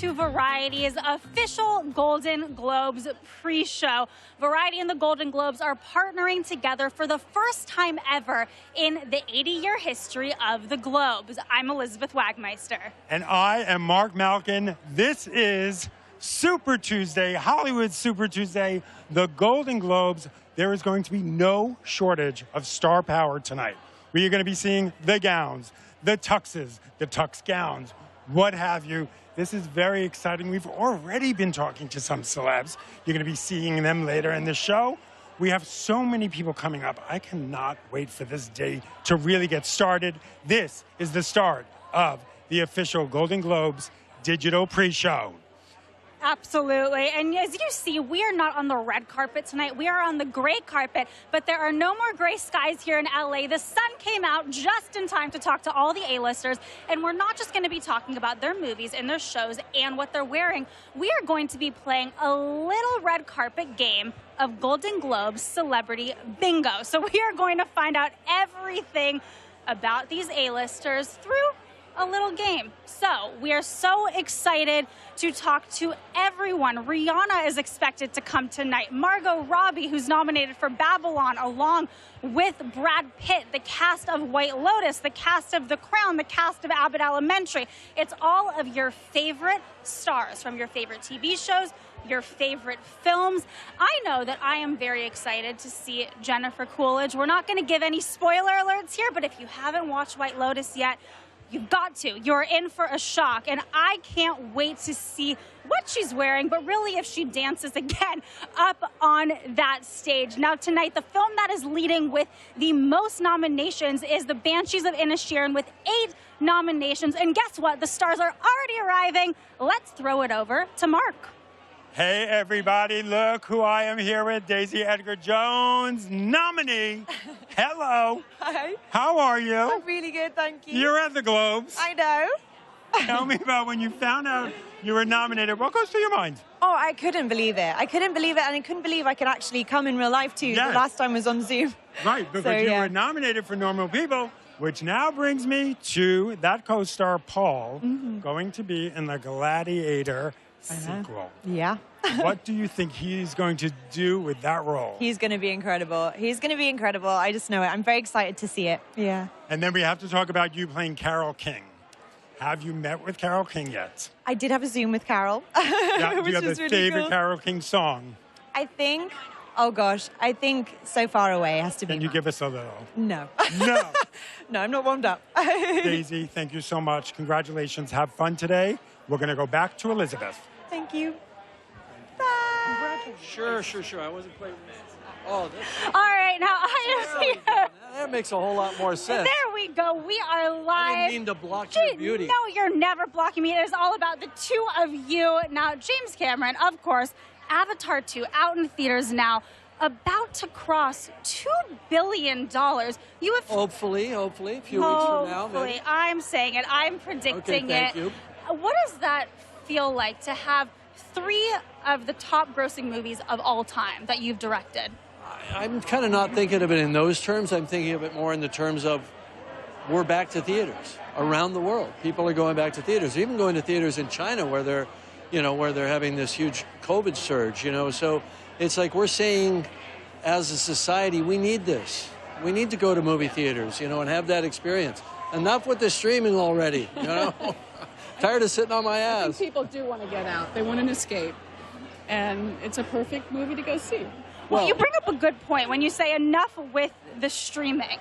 to Variety's official Golden Globes pre-show. Variety and the Golden Globes are partnering together for the first time ever in the 80-year history of the Globes. I'm Elizabeth Wagmeister. And I am Marc Malkin. This is Super Tuesday, Hollywood Super Tuesday, the Golden Globes. There is going to be no shortage of star power tonight. We are going to be seeing the gowns, the tuxes, the tux gowns, what have you. This is very exciting. We've already been talking to some celebs. You're going to be seeing them later in the show. We have so many people coming up. I cannot wait for this day to really get started. This is the start of the official Golden Globes digital pre-show. Absolutely. And as you see, we are not on the red carpet tonight. We are on the gray carpet, but there are no more gray skies here in LA. The sun came out just in time to talk to all the A-listers, and we're not just going to be talking about their movies and their shows and what they're wearing. We are going to be playing a little red carpet game of Golden Globes Celebrity Bingo. So we are going to find out everything about these A-listers through a little game. So we are so excited to talk to everyone. Rihanna is expected to come tonight. Margot Robbie, who's nominated for Babylon, along with Brad Pitt, the cast of White Lotus, the cast of The Crown, the cast of Abbott Elementary. It's all of your favorite stars from your favorite TV shows, your favorite films. I know that I am very excited to see Jennifer Coolidge. We're not going to give any spoiler alerts here, but if you haven't watched White Lotus yet, you've got to. You're in for a shock, and I can't wait to see what she's wearing, but really if she dances again up on that stage. Now tonight, the film that is leading with the most nominations is The Banshees of Inisherin with 8 nominations. And guess what? The stars are already arriving. Let's throw it over to Marc. Hey, everybody, look who I am here with, Daisy Edgar-Jones, nominee. Hello. Hi. How are you? I'm really good, thank you. You're at the Globes. I know. Tell me about when you found out you were nominated. What goes through your mind? Oh, I couldn't believe it. I couldn't believe it, and I couldn't believe I could actually come in real life, too. Yes. The last time was on Zoom. Right, because you were nominated for Normal People, which now brings me to that co-star, Paul, going to be in the Gladiator sequel. Yeah. What do you think he's going to do with that role? He's going to be incredible. He's going to be incredible. I just know it. I'm very excited to see it. Yeah. And then we have to talk about you playing Carole King. Have you met with Carole King yet? I did have a Zoom with Carole. Yeah, do you have a really favorite cool. Carole King song? I think, oh gosh, I think So Far Away has to be Can you mine. give us a little? No. No. No, I'm not warmed up. Daisy, thank you so much. Congratulations. Have fun today. We're going to go back to Elizabeth. Thank you. Sure. I wasn't quite. Oh, All right, now I am here. that makes a whole lot more sense. There we go. We are live. I didn't mean to block your beauty. No, you're never blocking me. It is all about the two of you. Now, James Cameron, of course, Avatar 2 out in theaters now, about to cross $2 billion. You have Hopefully, a few weeks from now. Maybe. I'm saying it. I'm predicting Okay, thank it. you. What does that feel like to have 3 of the top grossing movies of all time that you've directed? I'm kind of not thinking of it in those terms. I'm thinking of it more in the terms of we're back to theaters around the world. People are going back to theaters, even going to theaters in China where they're having this huge COVID surge. So it's like we're saying, as a society, we need this. We need to go to movie theaters, and have that experience. Enough with the streaming already, Tired of sitting on my I ass. think people do want to get out. They want an escape. And it's a perfect movie to go see. Well, you bring up a good point when you say enough with the streaming.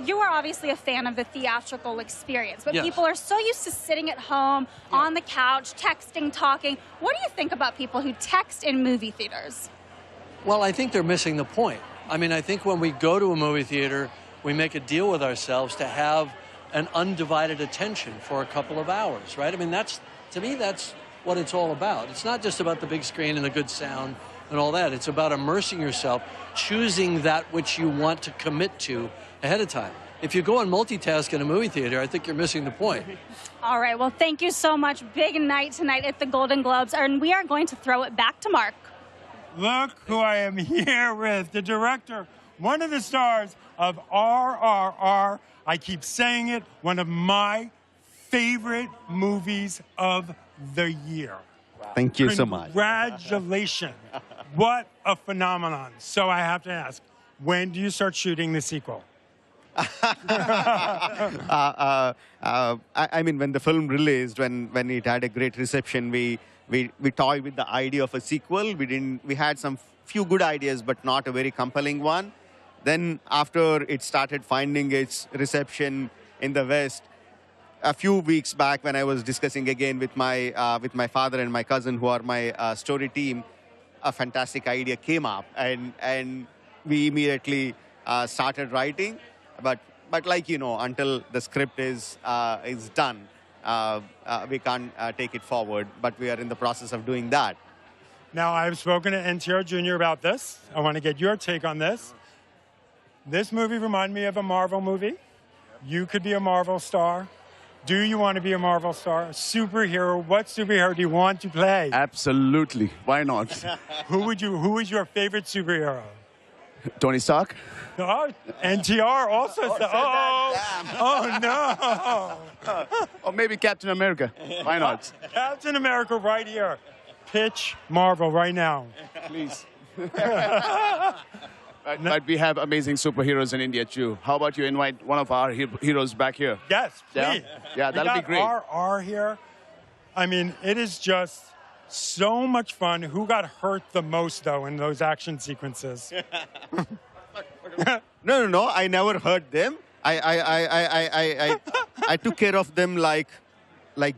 You are obviously a fan of the theatrical experience, but Yes. people are so used to sitting at home, on the couch, texting, talking. What do you think about people who text in movie theaters? Well, I think they're missing the point. I mean, I think when we go to a movie theater, we make a deal with ourselves to have an undivided attention for a couple of hours, right? I mean, to me, that's what it's all about. It's not just about the big screen and the good sound and all that. It's about immersing yourself, choosing that which you want to commit to ahead of time. If you go and multitask in a movie theater, I think you're missing the point. All right, well, thank you so much. Big night tonight at the Golden Globes, and we are going to throw it back to Marc. Look who I am here with, the director, one of the stars of RRR. I keep saying it, one of my favorite movies of the year. Thank you so much. Congratulations. What a phenomenon. So I have to ask, when do you start shooting the sequel? I mean, when the film released, when it had a great reception, we toyed with the idea of a sequel. We had some few good ideas, but not a very compelling one. Then after it started finding its reception in the West, a few weeks back when I was discussing again with my father and my cousin, who are my story team, a fantastic idea came up, and we immediately started writing. But like until the script is done, we can't take it forward. But we are in the process of doing that. Now, I've spoken to NTR Jr. about this. I want to get your take on this. This movie reminded me of a Marvel movie. You could be a Marvel star. Do you want to be a Marvel star? Superhero? What superhero do you want to play? Absolutely. Why not? Who is your favorite superhero? Tony Stark? Oh, NTR also said, no. Or maybe Captain America. Why not? Captain America right here. Pitch Marvel right now. Please. But we have amazing superheroes in India too. How about you invite one of our heroes back here? Yes, please. Yeah, that'll be great. RR here. I mean, it is just so much fun. Who got hurt the most, though, in those action sequences? No. I never hurt them. I took care of them like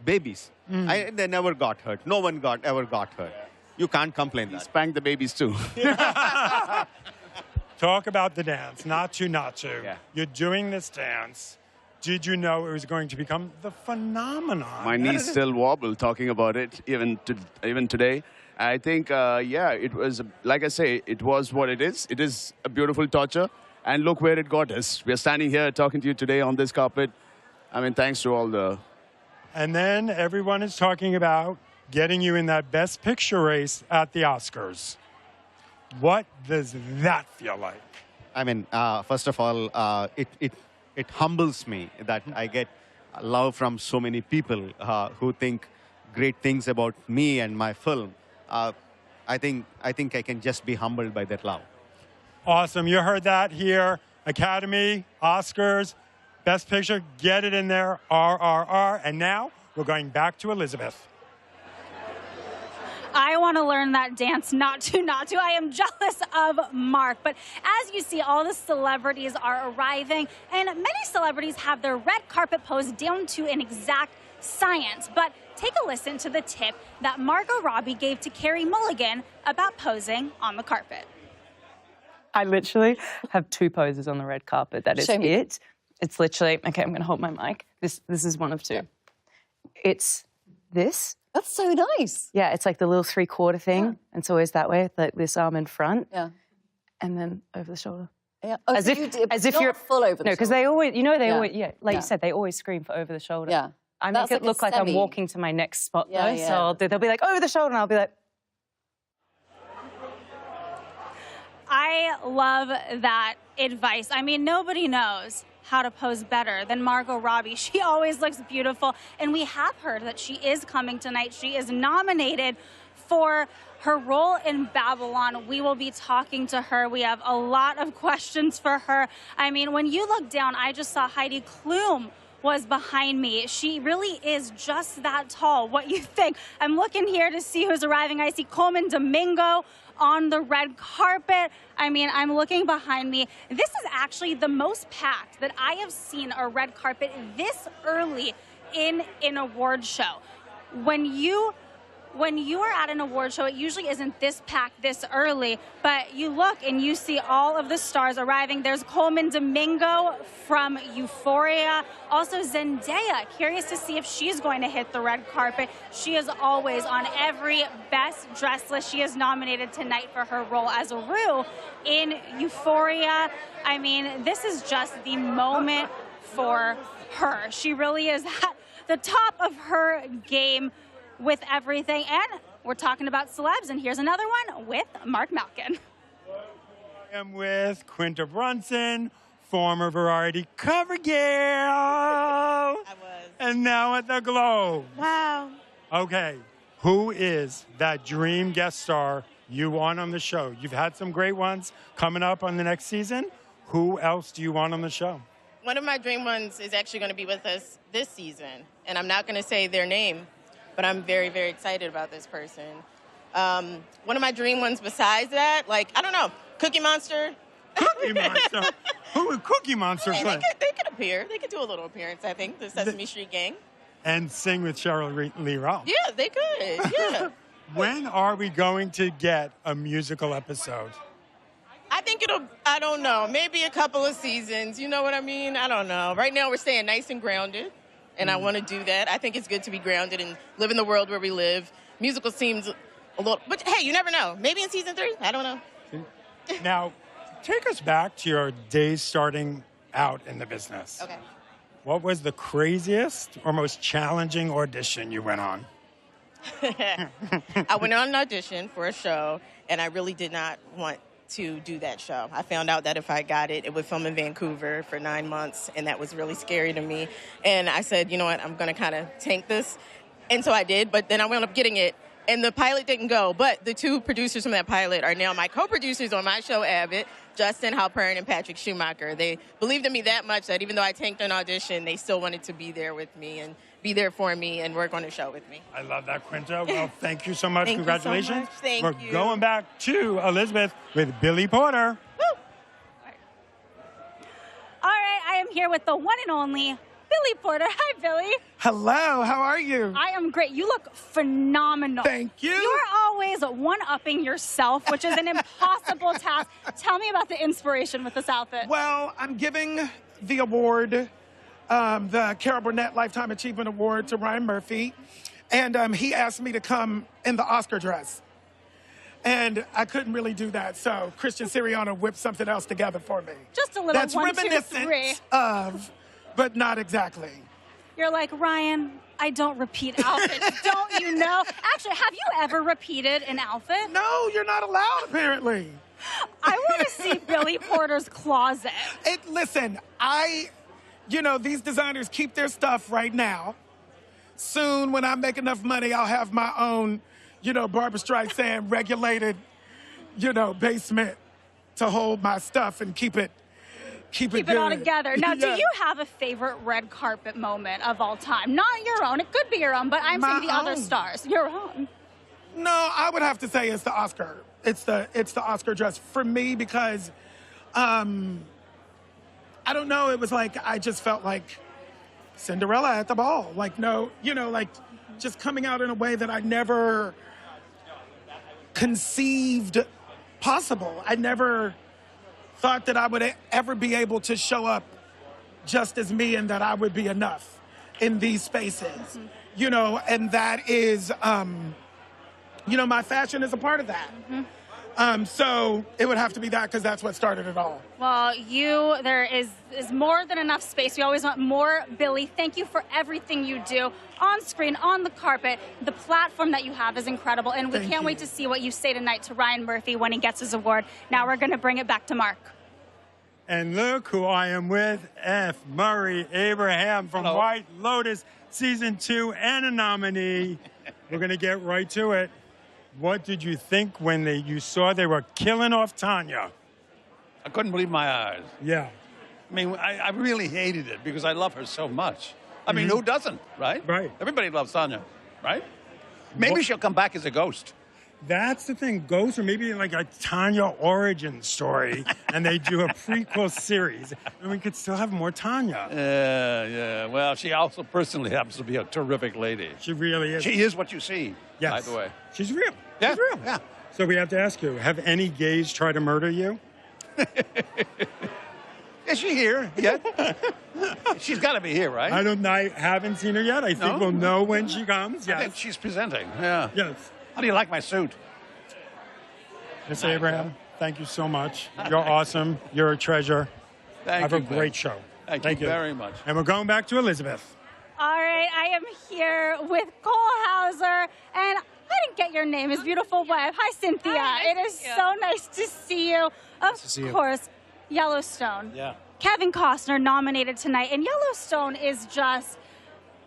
babies. They never got hurt. No one ever got hurt. You can't complain that. Spank the babies too. Talk about the dance, Naatu. Yeah. You're doing this dance. Did you know it was going to become the phenomenon? My knees still wobble talking about it, even today. I think, it was, like I say, it was what it is. It is a beautiful torture. And look where it got us. We're standing here talking to you today on this carpet. I mean, thanks to all the... And then everyone is talking about getting you in that Best Picture race at the Oscars. What does that feel like? I mean, first of all, it humbles me that I get love from so many people who think great things about me and my film. I think I can just be humbled by that love. Awesome. You heard that here. Academy, Oscars, Best Picture, get it in there, RRR. And now we're going back to Elizabeth. I want to learn that dance, Naatu. I am jealous of Marc. But as you see, all the celebrities are arriving, and many celebrities have their red carpet pose down to an exact science. But take a listen to the tip that Margot Robbie gave to Carey Mulligan about posing on the carpet. I literally have two poses on the red carpet. That is it. It's literally, okay, I'm going to hold my mic. This is one of two. It's this. That's so nice. Yeah, it's like the little three-quarter thing. Yeah. And it's always that way, like this arm in front. Yeah. And then over the shoulder. Yeah. Oh, as so if not you're full over the No, because shoulder. they always, always, like Yeah. you said, they always scream for over the shoulder. Yeah. I That's make it like a look like I'm semi- walking to my next spot, Yeah, though. yeah. So they'll be like, over the shoulder, and I'll be like... I love that advice. I mean, nobody knows how to pose better than Margot Robbie. She always looks beautiful, and we have heard that she is coming tonight. She is nominated for her role in Babylon. We will be talking to her. We have a lot of questions for her. I mean, when you look down, I just saw Heidi Klum was behind me. She really is just that tall. What you think? I'm looking here to see who's arriving. I see Coleman Domingo on the red carpet. I mean, I'm looking behind me. This is actually the most packed that I have seen a red carpet this early in an award show. When you are at an award show, it usually isn't this packed this early, but you look and you see all of the stars arriving. There's Coleman Domingo from Euphoria. Also Zendaya, curious to see if she's going to hit the red carpet. She is always on every best dress list. She is nominated tonight for her role as Rue in Euphoria. I mean, this is just the moment for her. She really is at the top of her game with everything. And we're talking about celebs, and here's another one with Marc Malkin. I am with Quinta Brunson, former Variety cover girl. I was. And now at the Globe. Wow. Okay, who is that dream guest star you want on the show? You've had some great ones coming up on the next season. Who else do you want on the show? One of my dream ones is actually going to be with us this season, and I'm not going to say their name, but I'm very, very excited about this person. One of my dream ones besides that, like, I don't know, Cookie Monster. Cookie Monster? Who would Cookie Monster play? They could appear. They could do a little appearance, I think, the Sesame Street Gang. And sing with Cheryl Lee Ralph. Yeah, they could, yeah. When are we going to get a musical episode? I think I don't know, maybe a couple of seasons. You know what I mean? I don't know. Right now we're staying nice and grounded, and I want to do that. I think it's good to be grounded and live in the world where we live. Musical seems a little, but hey, you never know. Maybe in season 3, I don't know. Now, take us back to your days starting out in the business. Okay. What was the craziest or most challenging audition you went on? I went on an audition for a show, and I really did not want to do that show. I found out that if I got it, it would film in Vancouver for 9 months, and that was really scary to me. And I said, you know what, I'm going to kind of tank this. And so I did, but then I wound up getting it, and the pilot didn't go. But the 2 producers from that pilot are now my co-producers on my show, Abbott, Justin Halpern and Patrick Schumacher. They believed in me that much that even though I tanked an audition, they still wanted to be there with me and be there for me and work on the show with me. I love that, Quinta. Well, thank you so much. Thank Congratulations. you so much. Thank We're you. going back to Elizabeth with Billy Porter. Woo! All right, I am here with the one and only Billy Porter. Hi, Billy. Hello, how are you? I am great. You look phenomenal. Thank you. You're always one-upping yourself, which is an impossible task. Tell me about the inspiration with this outfit. Well, I'm giving the award, the Carol Burnett Lifetime Achievement Award to Ryan Murphy, and he asked me to come in the Oscar dress. And I couldn't really do that, so Christian Siriano whipped something else together for me. Just a little That's 1, 2, 3. reminiscent of, but not exactly. You're like, Ryan, I don't repeat outfits. Don't you know? Actually, have you ever repeated an outfit? No, you're not allowed, apparently. I want to see Billy Porter's closet. Listen, these designers keep their stuff right now. Soon, when I make enough money, I'll have my own, Barbra Streisand regulated, basement to hold my stuff and keep it it all together. Now, do you have a favorite red carpet moment of all time? Not your own. It could be your own, but I'm saying the other stars. Your own. No, I would have to say it's the Oscar. It's the Oscar dress for me because, I don't know. It was like I just felt like Cinderella at the ball. Like just coming out in a way that I never conceived possible. I never thought that I would ever be able to show up just as me and that I would be enough in these spaces, and that is, my fashion is a part of that. So it would have to be that because that's what started it all. Well, there is more than enough space. We always want more, Billy. Thank you for everything you do on screen, on the carpet. The platform that you have is incredible, and we can't wait to see what you say tonight to Ryan Murphy when he gets his award. Now we're going to bring it back to Marc. And look who I am with, F. Murray Abraham from White Lotus Season 2 and a nominee. We're going to get right to it. What did you think when you saw they were killing off Tanya? I couldn't believe my eyes. Yeah. I mean, I really hated it because I love her so much. I mean, who doesn't, right? Right. Everybody loves Tanya, right? Maybe she'll come back as a ghost. That's the thing. Ghost, or maybe like a Tanya origin story, and they do a prequel series, and we could still have more Tanya. Yeah. Well, she also personally happens to be a terrific lady. She really is. She is what you see, yes. by the way. She's real. Yeah. She's real. Yeah. So we have to ask you, have any gays tried to murder you? Is she here yet? She's got to be here, right? I haven't seen her yet. I think we'll know when she comes. Yes. I think she's presenting. Yeah. Yes. How do you like my suit? Miss Abraham, thank you so much. You're awesome. You're a treasure. Thank you. Have a great show. Thank you very much. And we're going back to Elizabeth. All right, I am here with Cole Hauser, and I didn't get your name, his beautiful wife. Hi, Cynthia. Hi, it is so nice to see you. Of course, Yellowstone. Yeah. Kevin Costner nominated tonight, and Yellowstone is just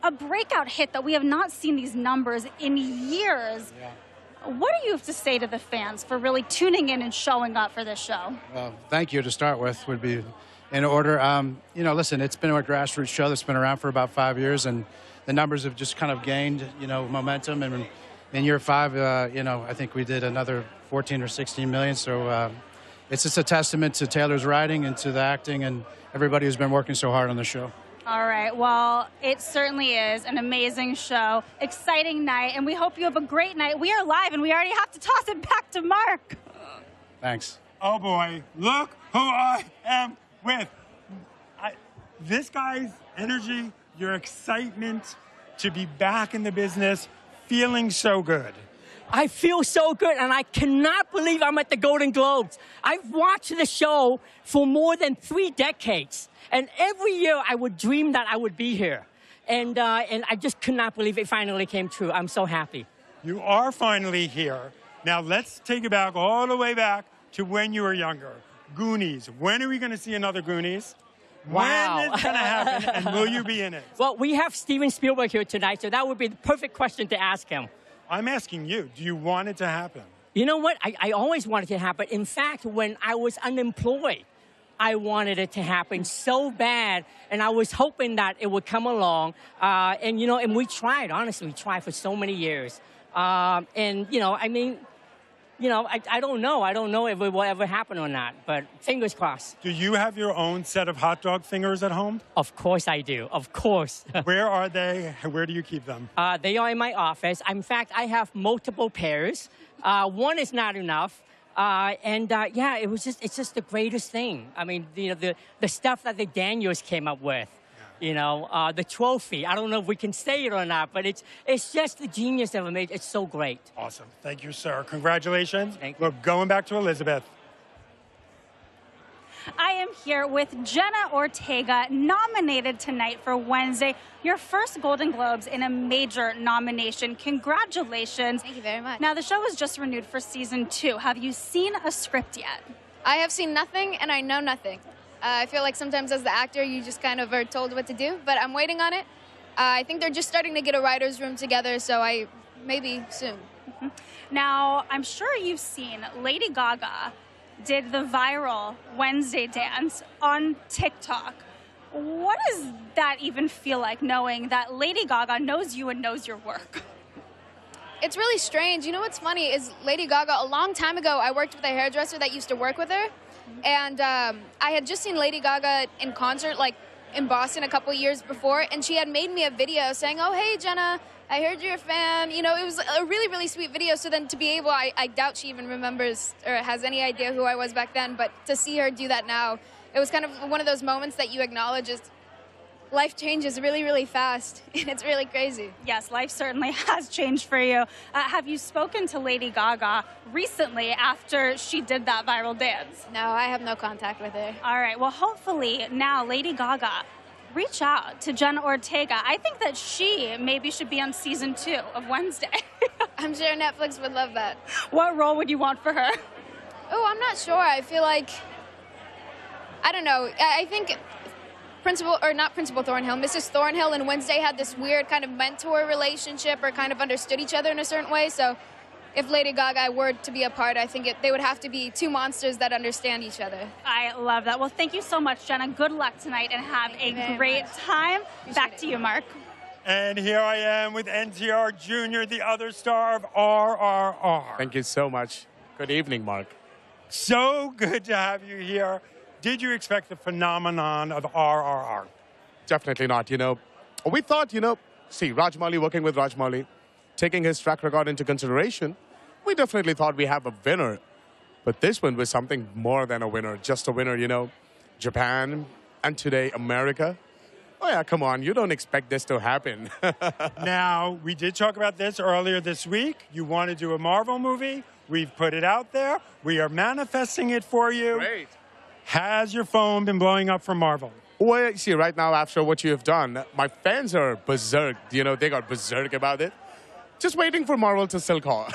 a breakout hit that we have not seen these numbers in years. Yeah. What do you have to say to the fans for really tuning in and showing up for this show? Well, thank you to start with would be in order. You know, listen, it's been a grassroots show that's been around for about 5 years, and the numbers have just kind of gained, you know, momentum. And in year 5, you know, I think we did another 14 or 16 million. So it's just a testament to Taylor's writing and to the acting and everybody who's been working so hard on the show. All right. Well, it certainly is an amazing show, exciting night, and we hope you have a great night. We are live, and we already have to toss it back to Marc. Thanks. Oh, boy. Look who I am with. This guy's energy, your excitement to be back in the business, feeling so good. I feel so good, and I cannot believe I'm at the Golden Globes. I've watched the show for more than 3 decades, and every year I would dream that I would be here. And I just could not believe it finally came true. I'm so happy. You are finally here. Now let's take it back all the way back to when you were younger. Goonies. When are we going to see another Goonies? Wow. When is it going to happen, and will you be in it? Well, we have Steven Spielberg here tonight, so that would be the perfect question to ask him. I'm asking you, do you want it to happen? You know what? I always wanted it to happen. In fact, when I was unemployed, I wanted it to happen so bad, and I was hoping that it would come along. And, you know, and we tried, honestly, we tried for so many years. And, you know, I mean, you know, I don't know. I don't know if it will ever happen or not, but fingers crossed. Do you have your own set of hot dog fingers at home? Of course I do. Of course. Where are they? Where do you keep them? They are in my office. In fact, I have multiple pairs. One is not enough. Yeah, it's just the greatest thing. I mean, you know, the stuff that the Daniels came up with. You know, the trophy. I don't know if we can say it or not, but it's just the genius of it. It's so great. Awesome. Thank you, sir. Congratulations. Thank you. We're going back to Elizabeth. I am here with Jenna Ortega, nominated tonight for Wednesday. Your first Golden Globes in a major nomination. Congratulations. Thank you very much. Now, the show was just renewed for season 2. Have you seen a script yet? I have seen nothing, and I know nothing. I feel like sometimes as the actor, you just kind of are told what to do, but I'm waiting on it. I think they're just starting to get a writer's room together, so maybe soon. Mm-hmm. Now, I'm sure you've seen Lady Gaga did the viral Wednesday dance on TikTok. What does that even feel like, knowing that Lady Gaga knows you and knows your work? It's really strange. You know what's funny is Lady Gaga, a long time ago, I worked with a hairdresser that used to work with her. And I had just seen Lady Gaga in concert, like in Boston a couple years before, and she had made me a video saying, "Oh, hey, Jenna, I heard you're a fan." You know, it was a really, really sweet video. So then to be able, I doubt she even remembers or has any idea who I was back then, but to see her do that now, it was kind of one of those moments that you acknowledge is life changes really, really fast, and it's really crazy. Yes, life certainly has changed for you. Have you spoken to Lady Gaga recently after she did that viral dance? No, I have no contact with her. All right, well, hopefully now Lady Gaga reach out to Jenna Ortega. I think that she maybe should be on season 2 of Wednesday. I'm sure Netflix would love that. What role would you want for her? Oh, I'm not sure. I feel like, I don't know. I think Mrs. Thornhill and Wednesday had this weird kind of mentor relationship, or kind of understood each other in a certain way. So if Lady Gaga were to be a part, I think they would have to be 2 monsters that understand each other. I love that. Well, thank you so much, Jenna. Good luck tonight, and have a great time. Back to you, Marc. And here I am with NTR Jr., the other star of RRR. Thank you so much. Good evening, Marc. So good to have you here. Did you expect the phenomenon of RRR? Definitely not. You know, we thought, see, Rajmouli working with Rajmouli, taking his track record into consideration, we definitely thought we have a winner. But this one was something more than a winner, just a winner, Japan, and today America. Oh, yeah, come on. You don't expect this to happen. Now, we did talk about this earlier this week. You want to do a Marvel movie. We've put it out there. We are manifesting it for you. Great. Has your phone been blowing up from Marvel? Well, see, right now, after what you have done, my fans are berserk. They got berserk about it. Just waiting for Marvel to still call.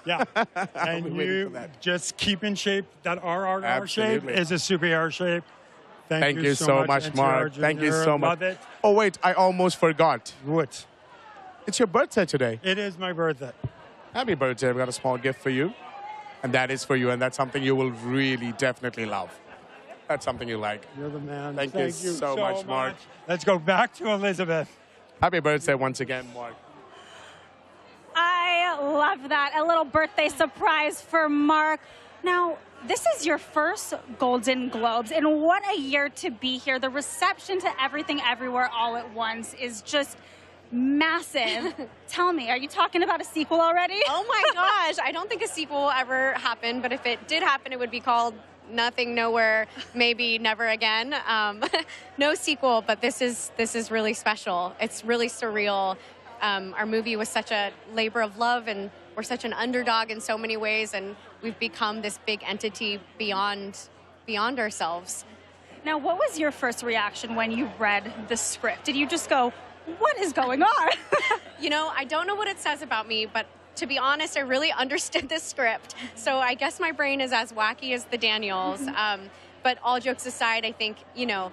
Yeah. And you just keep in shape. That RRR shape is a superhero shape. Thank you so much, Mark. Thank you so much. Love it. Oh, wait, I almost forgot. What? It's your birthday today. It is my birthday. Happy birthday. I've got a small gift for you. And that is for you. And that's something you will really definitely love. That's something you like. You're the man. Thank you so much, Mark. Let's go back to Elizabeth. Happy birthday once again, Mark. I love that. A little birthday surprise for Mark. Now, this is your first Golden Globes, and what a year to be here. The reception to Everything Everywhere All at Once is just massive. Tell me, are you talking about a sequel already? Oh my gosh, I don't think a sequel will ever happen, but if it did happen, it would be called Nothing, Nowhere, Maybe, Never Again. No sequel, but this is really special. It's really surreal. Our movie was such a labor of love, and we're such an underdog in so many ways, and we've become this big entity beyond ourselves. Now, what was your first reaction when you read the script? Did you just go, what is going on? You know, I don't know what it says about me, but to be honest, I really understood the script. So I guess my brain is as wacky as the Daniels. But all jokes aside, I think, you know,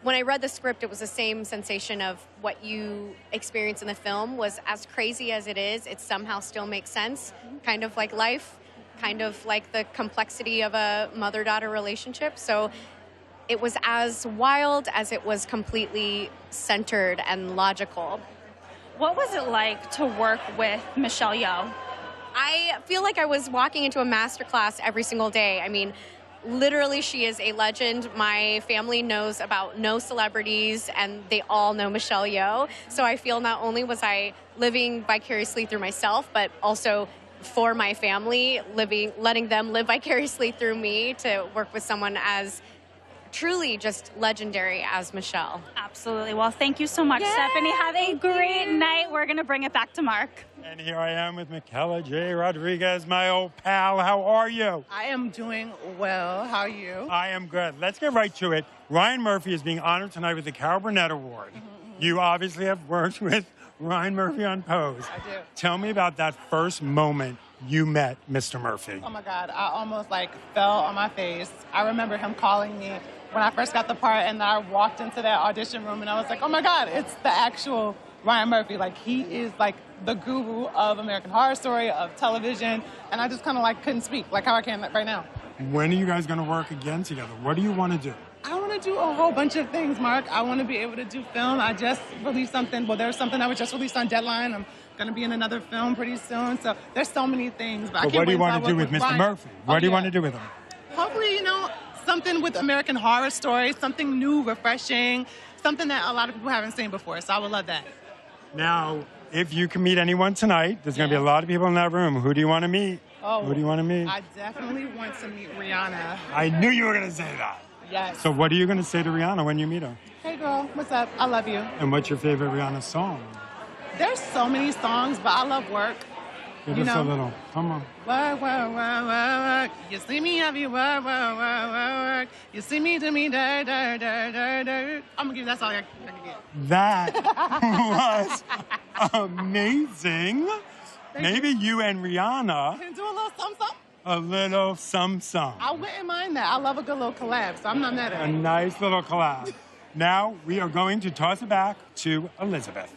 when I read the script, it was the same sensation of what you experience in the film. Was as crazy as it is, it somehow still makes sense, kind of like life, kind of like the complexity of a mother-daughter relationship. So it was as wild as it was completely centered and logical. What was it like to work with Michelle Yeoh? I feel like I was walking into a masterclass every single day. I mean, literally, she is a legend. My family knows about no celebrities, and they all know Michelle Yeoh. So I feel not only was I living vicariously through myself, but also for my family, letting them live vicariously through me to work with someone as truly just legendary as Michelle. Absolutely. Well, thank you so much, Stephanie. Have a great night. We're going to bring it back to Mark. And here I am with Michaela J. Rodriguez, my old pal. How are you? I am doing well. How are you? I am good. Let's get right to it. Ryan Murphy is being honored tonight with the Carol Burnett Award. You obviously have worked with Ryan Murphy on Pose. I do. Tell me about that first moment you met Mr. Murphy. Oh my God, I almost fell on my face. I remember him calling me when I first got the part, and I walked into that audition room and I was like, oh my God, it's the actual Ryan Murphy. He is the guru of American Horror Story, of television, and I just kind of couldn't speak how I can right now. When are you guys going to work again together? What do you want to do? I want to do a whole bunch of things, Mark. I want to be able to do film. I just released something. Well, there's something that was just released on Deadline. I'm going to be in another film pretty soon. So there's so many things. But I can't what do you wait want to do with Mr. Ryan. Murphy? What do you want to do with him? Hopefully, something with American Horror Story, something new, refreshing, something that a lot of people haven't seen before. So I would love that. Now, if you can meet anyone tonight, there's going to be a lot of people in that room. Who do you want to meet? Oh, who do you want to meet? I definitely want to meet Rihanna. I knew you were going to say that. Yes. So what are you going to say to Rihanna when you meet her? Hey, girl, what's up? I love you. And what's your favorite Rihanna song? There's so many songs, but I love Work. Give us a little. Come on. Work, work, work, work, work. You see me, have you work, work, work, work, work. You see me, do me, dirt, dirt, dirt, dirt, dirt. I'm going to give you that song I can get. That was amazing. Maybe you and Rihanna. Can do a little something? A little some. I wouldn't mind that. I love a good little collab, so I'm not mad at it. A nice little collab. Now we are going to toss it back to Elizabeth.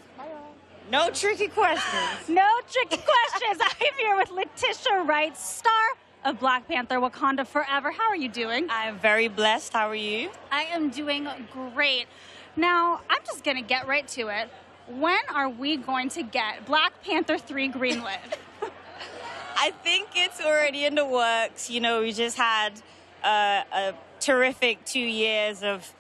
No tricky questions. No tricky questions. I'm here with Letitia Wright, star of Black Panther: Wakanda Forever. How are you doing? I'm very blessed. How are you? I am doing great. Now, I'm just going to get right to it. When are we going to get Black Panther 3 greenlit? I think it's already in the works. We just had a terrific 2 years of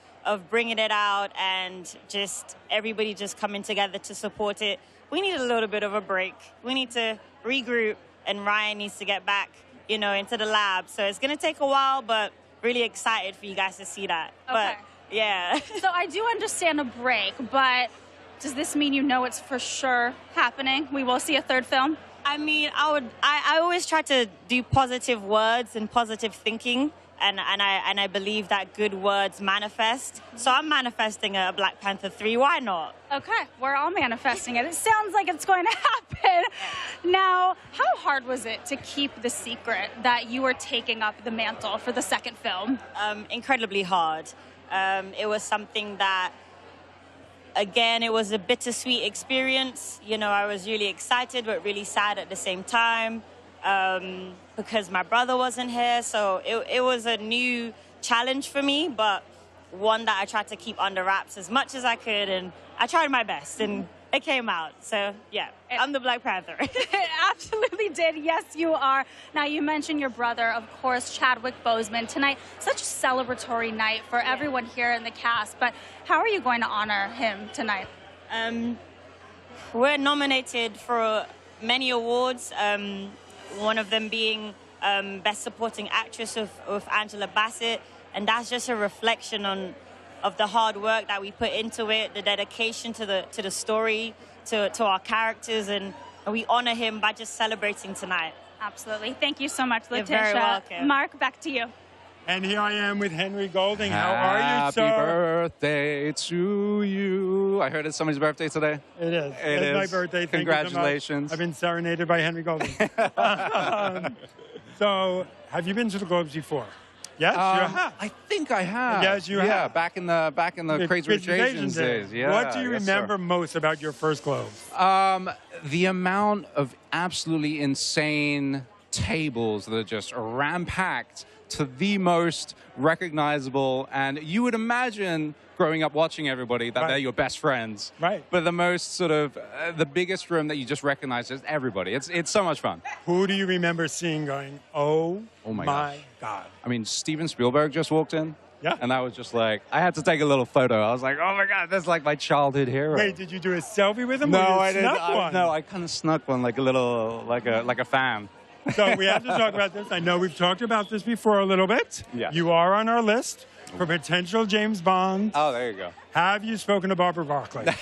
bringing it out and just everybody just coming together to support it. We need a little bit of a break. We need to regroup, and Ryan needs to get back, into the lab. So it's going to take a while, but really excited for you guys to see that. Okay. But yeah. So I do understand a break, but does this mean it's for sure happening? We will see a third film? I mean, I always try to do positive words and positive thinking. And I believe that good words manifest. So I'm manifesting a Black Panther 3. Why not? Okay, we're all manifesting it. It sounds like it's going to happen. Now, how hard was it to keep the secret that you were taking up the mantle for the second film? Incredibly hard. It was something that, again, it was a bittersweet experience. You know, I was really excited but really sad at the same time because my brother wasn't here. So it was a new challenge for me, but one that I tried to keep under wraps as much as I could, and I tried my best, and it came out. So, yeah, I'm the Black Panther. It absolutely did. Yes, you are. Now, you mentioned your brother, of course, Chadwick Boseman. Tonight, such a celebratory night for everyone here in the cast, but how are you going to honor him tonight? We're nominated for many awards, one of them being Best Supporting Actress with Angela Bassett, and that's just a reflection of the hard work that we put into it, the dedication to the story, to our characters, and we honor him by just celebrating tonight. Absolutely. Thank you so much, Letitia. You're very welcome. Mark, back to you. And here I am with Henry Golding. How are you, sir? Happy birthday to you. I heard it's somebody's birthday today. It is. It's my birthday. Thank Congratulations. You so much. I've been serenaded by Henry Golding. So, have you been to the Globes before? Yes, you have. I think I have. Yes, you have. Yeah, back in the Crazy Rich Asians days. Yeah. What do you yes, remember sir. most about your first Globes? The amount of absolutely insane tables that are just ram-packed to the most recognizable, and you would imagine growing up watching everybody that they're your best friends. Right. But the most sort of, the biggest room that you just recognize is everybody. It's so much fun. Who do you remember seeing going, oh my God? I mean, Steven Spielberg just walked in. Yeah. And I was just like, I had to take a little photo. I was like, oh my God, that's like my childhood hero. Wait, did you do a selfie with him? No, or you I didn't. snuck one? No, I kind of snuck one like a little, like a fan. So we have to talk about this. I know we've talked about this before a little bit. Yeah. You are on our list for potential James Bond. Oh, there you go. Have you spoken to Barbara Broccoli?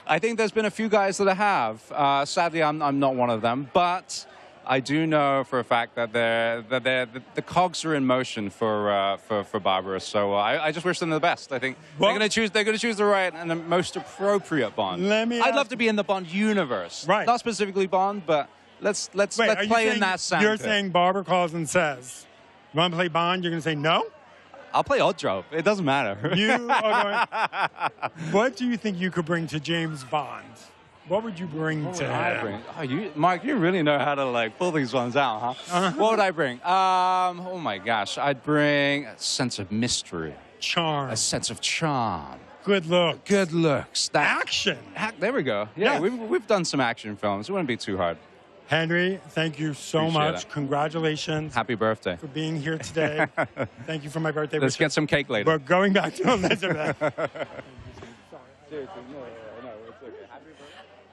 I think there's been a few guys that have. Sadly, I'm not one of them, but I do know for a fact that the cogs are in motion for Barbara. So I just wish them the best. I think they're going to choose the right and the most appropriate Bond. I'd love to be in the Bond universe, right? Not specifically Bond, but let's play in that sandpit. You're saying Barbara calls and says, "You want to play Bond?" You're going to say no. I'll play Odd Job. It doesn't matter. What do you think you could bring to James Bond? What would you bring to him? Mark, you really know how to like pull these ones out, huh? What would I bring? Oh my gosh, I'd bring a sense of mystery, charm, a sense of charm, good looks, action. There we go. Yeah, we've done some action films. It wouldn't be too hard. Henry, thank you so Appreciate much. it. Congratulations. Happy birthday. For being here today. Thank you for my birthday. Let's get some cake later. We're going back to Elizabeth.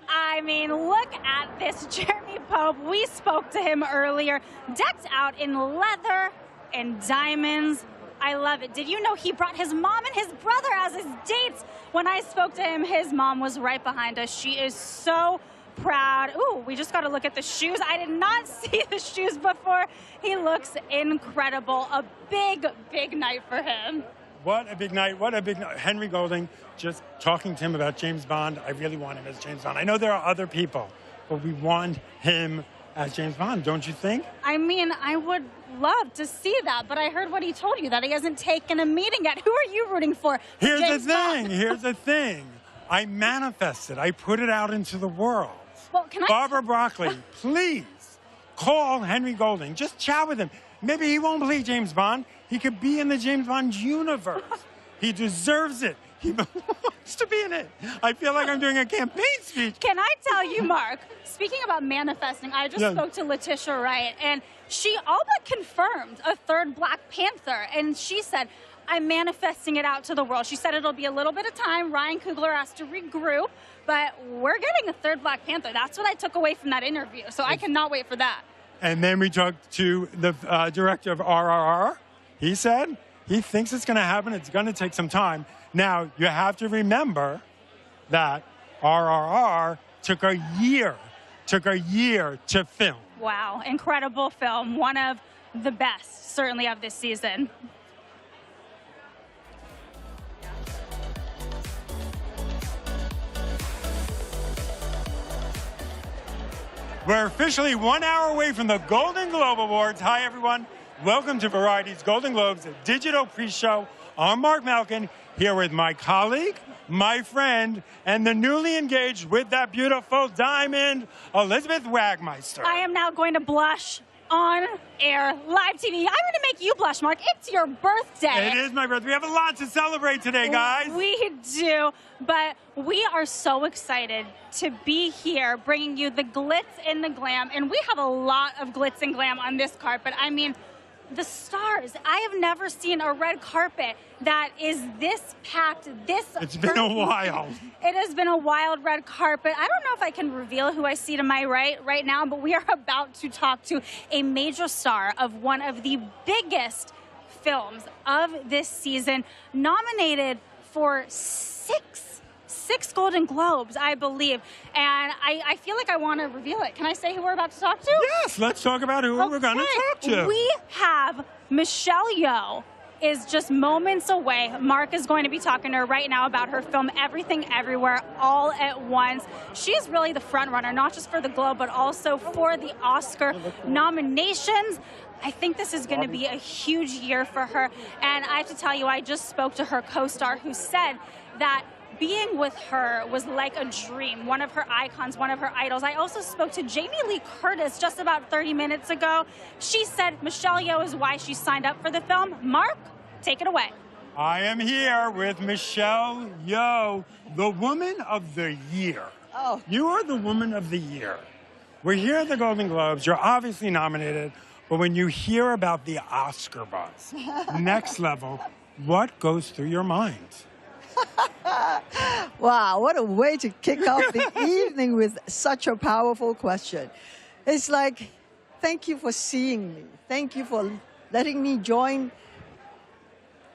I mean, look at this Jeremy Pope. We spoke to him earlier, decked out in leather and diamonds. I love it. Did you know he brought his mom and his brother as his dates? When I spoke to him, his mom was right behind us. She is so proud. Ooh, we just got to look at the shoes. I did not see the shoes before. He looks incredible. A big, big night for him. What a big night. What a big night. Henry Golding, just talking to him about James Bond. I really want him as James Bond. I know there are other people, but we want him as James Bond, don't you think? I mean, I would love to see that, but I heard what he told you, that he hasn't taken a meeting yet. Who are you rooting for? Here's James the thing. Bond? Here's the thing. I manifested. I put it out into the world. Well, can I... Barbara Broccoli, please call Henry Golding. Just chat with him. Maybe he won't play James Bond. He could be in the James Bond universe. He deserves it. He wants to be in it. I feel like I'm doing a campaign speech. Can I tell you, Mark, speaking about manifesting, I just spoke to Letitia Wright, and she all but confirmed a third Black Panther. And she said, I'm manifesting it out to the world. She said it'll be a little bit of time. Ryan Coogler has to regroup, but we're getting a third Black Panther. That's what I took away from that interview. So I cannot wait for that. And then we talked to the director of RRR. He said he thinks it's going to happen. It's going to take some time. Now, you have to remember that RRR took a year to film. Wow, incredible film. One of the best, certainly, of this season. We're officially 1 hour away from the Golden Globe Awards. Hi, everyone. Welcome to Variety's Golden Globes digital pre-show. I'm Marc Malkin, here with my colleague, my friend, and the newly engaged with that beautiful diamond, Elizabeth Wagmeister. I am now going to blush on air, live TV. I'm going to make you blush, Mark. It's your birthday. It is my birthday. We have a lot to celebrate today, guys. We do, but we are so excited to be here bringing you the glitz and the glam, and we have a lot of glitz and glam on this carpet. I mean, the stars. I have never seen a red carpet that is this packed, It's been a while. It has been a wild red carpet. I don't know if I can reveal who I see to my right now, but we are about to talk to a major star of one of the biggest films of this season, nominated for six Golden Globes, I believe. And I feel like I want to reveal it. Can I say who we're about to talk to? Yes, let's talk about who we're going to talk to. We have Michelle Yeoh is just moments away. Mark is going to be talking to her right now about her film Everything Everywhere All at Once. She's really the front runner, not just for the Globe, but also for the Oscar nominations. I think this is going to be a huge year for her. And I have to tell you, I just spoke to her co-star who said that being with her was like a dream, one of her icons, one of her idols. I also spoke to Jamie Lee Curtis just about 30 minutes ago. She said Michelle Yeoh is why she signed up for the film. Mark, take it away. I am here with Michelle Yeoh, the Woman of the Year. Oh. You are the Woman of the Year. We're here at the Golden Globes. You're obviously nominated, but when you hear about the Oscar buzz, next level, what goes through your mind? Wow, what a way to kick off the evening with such a powerful question. It's like, thank you for seeing me. Thank you for letting me join.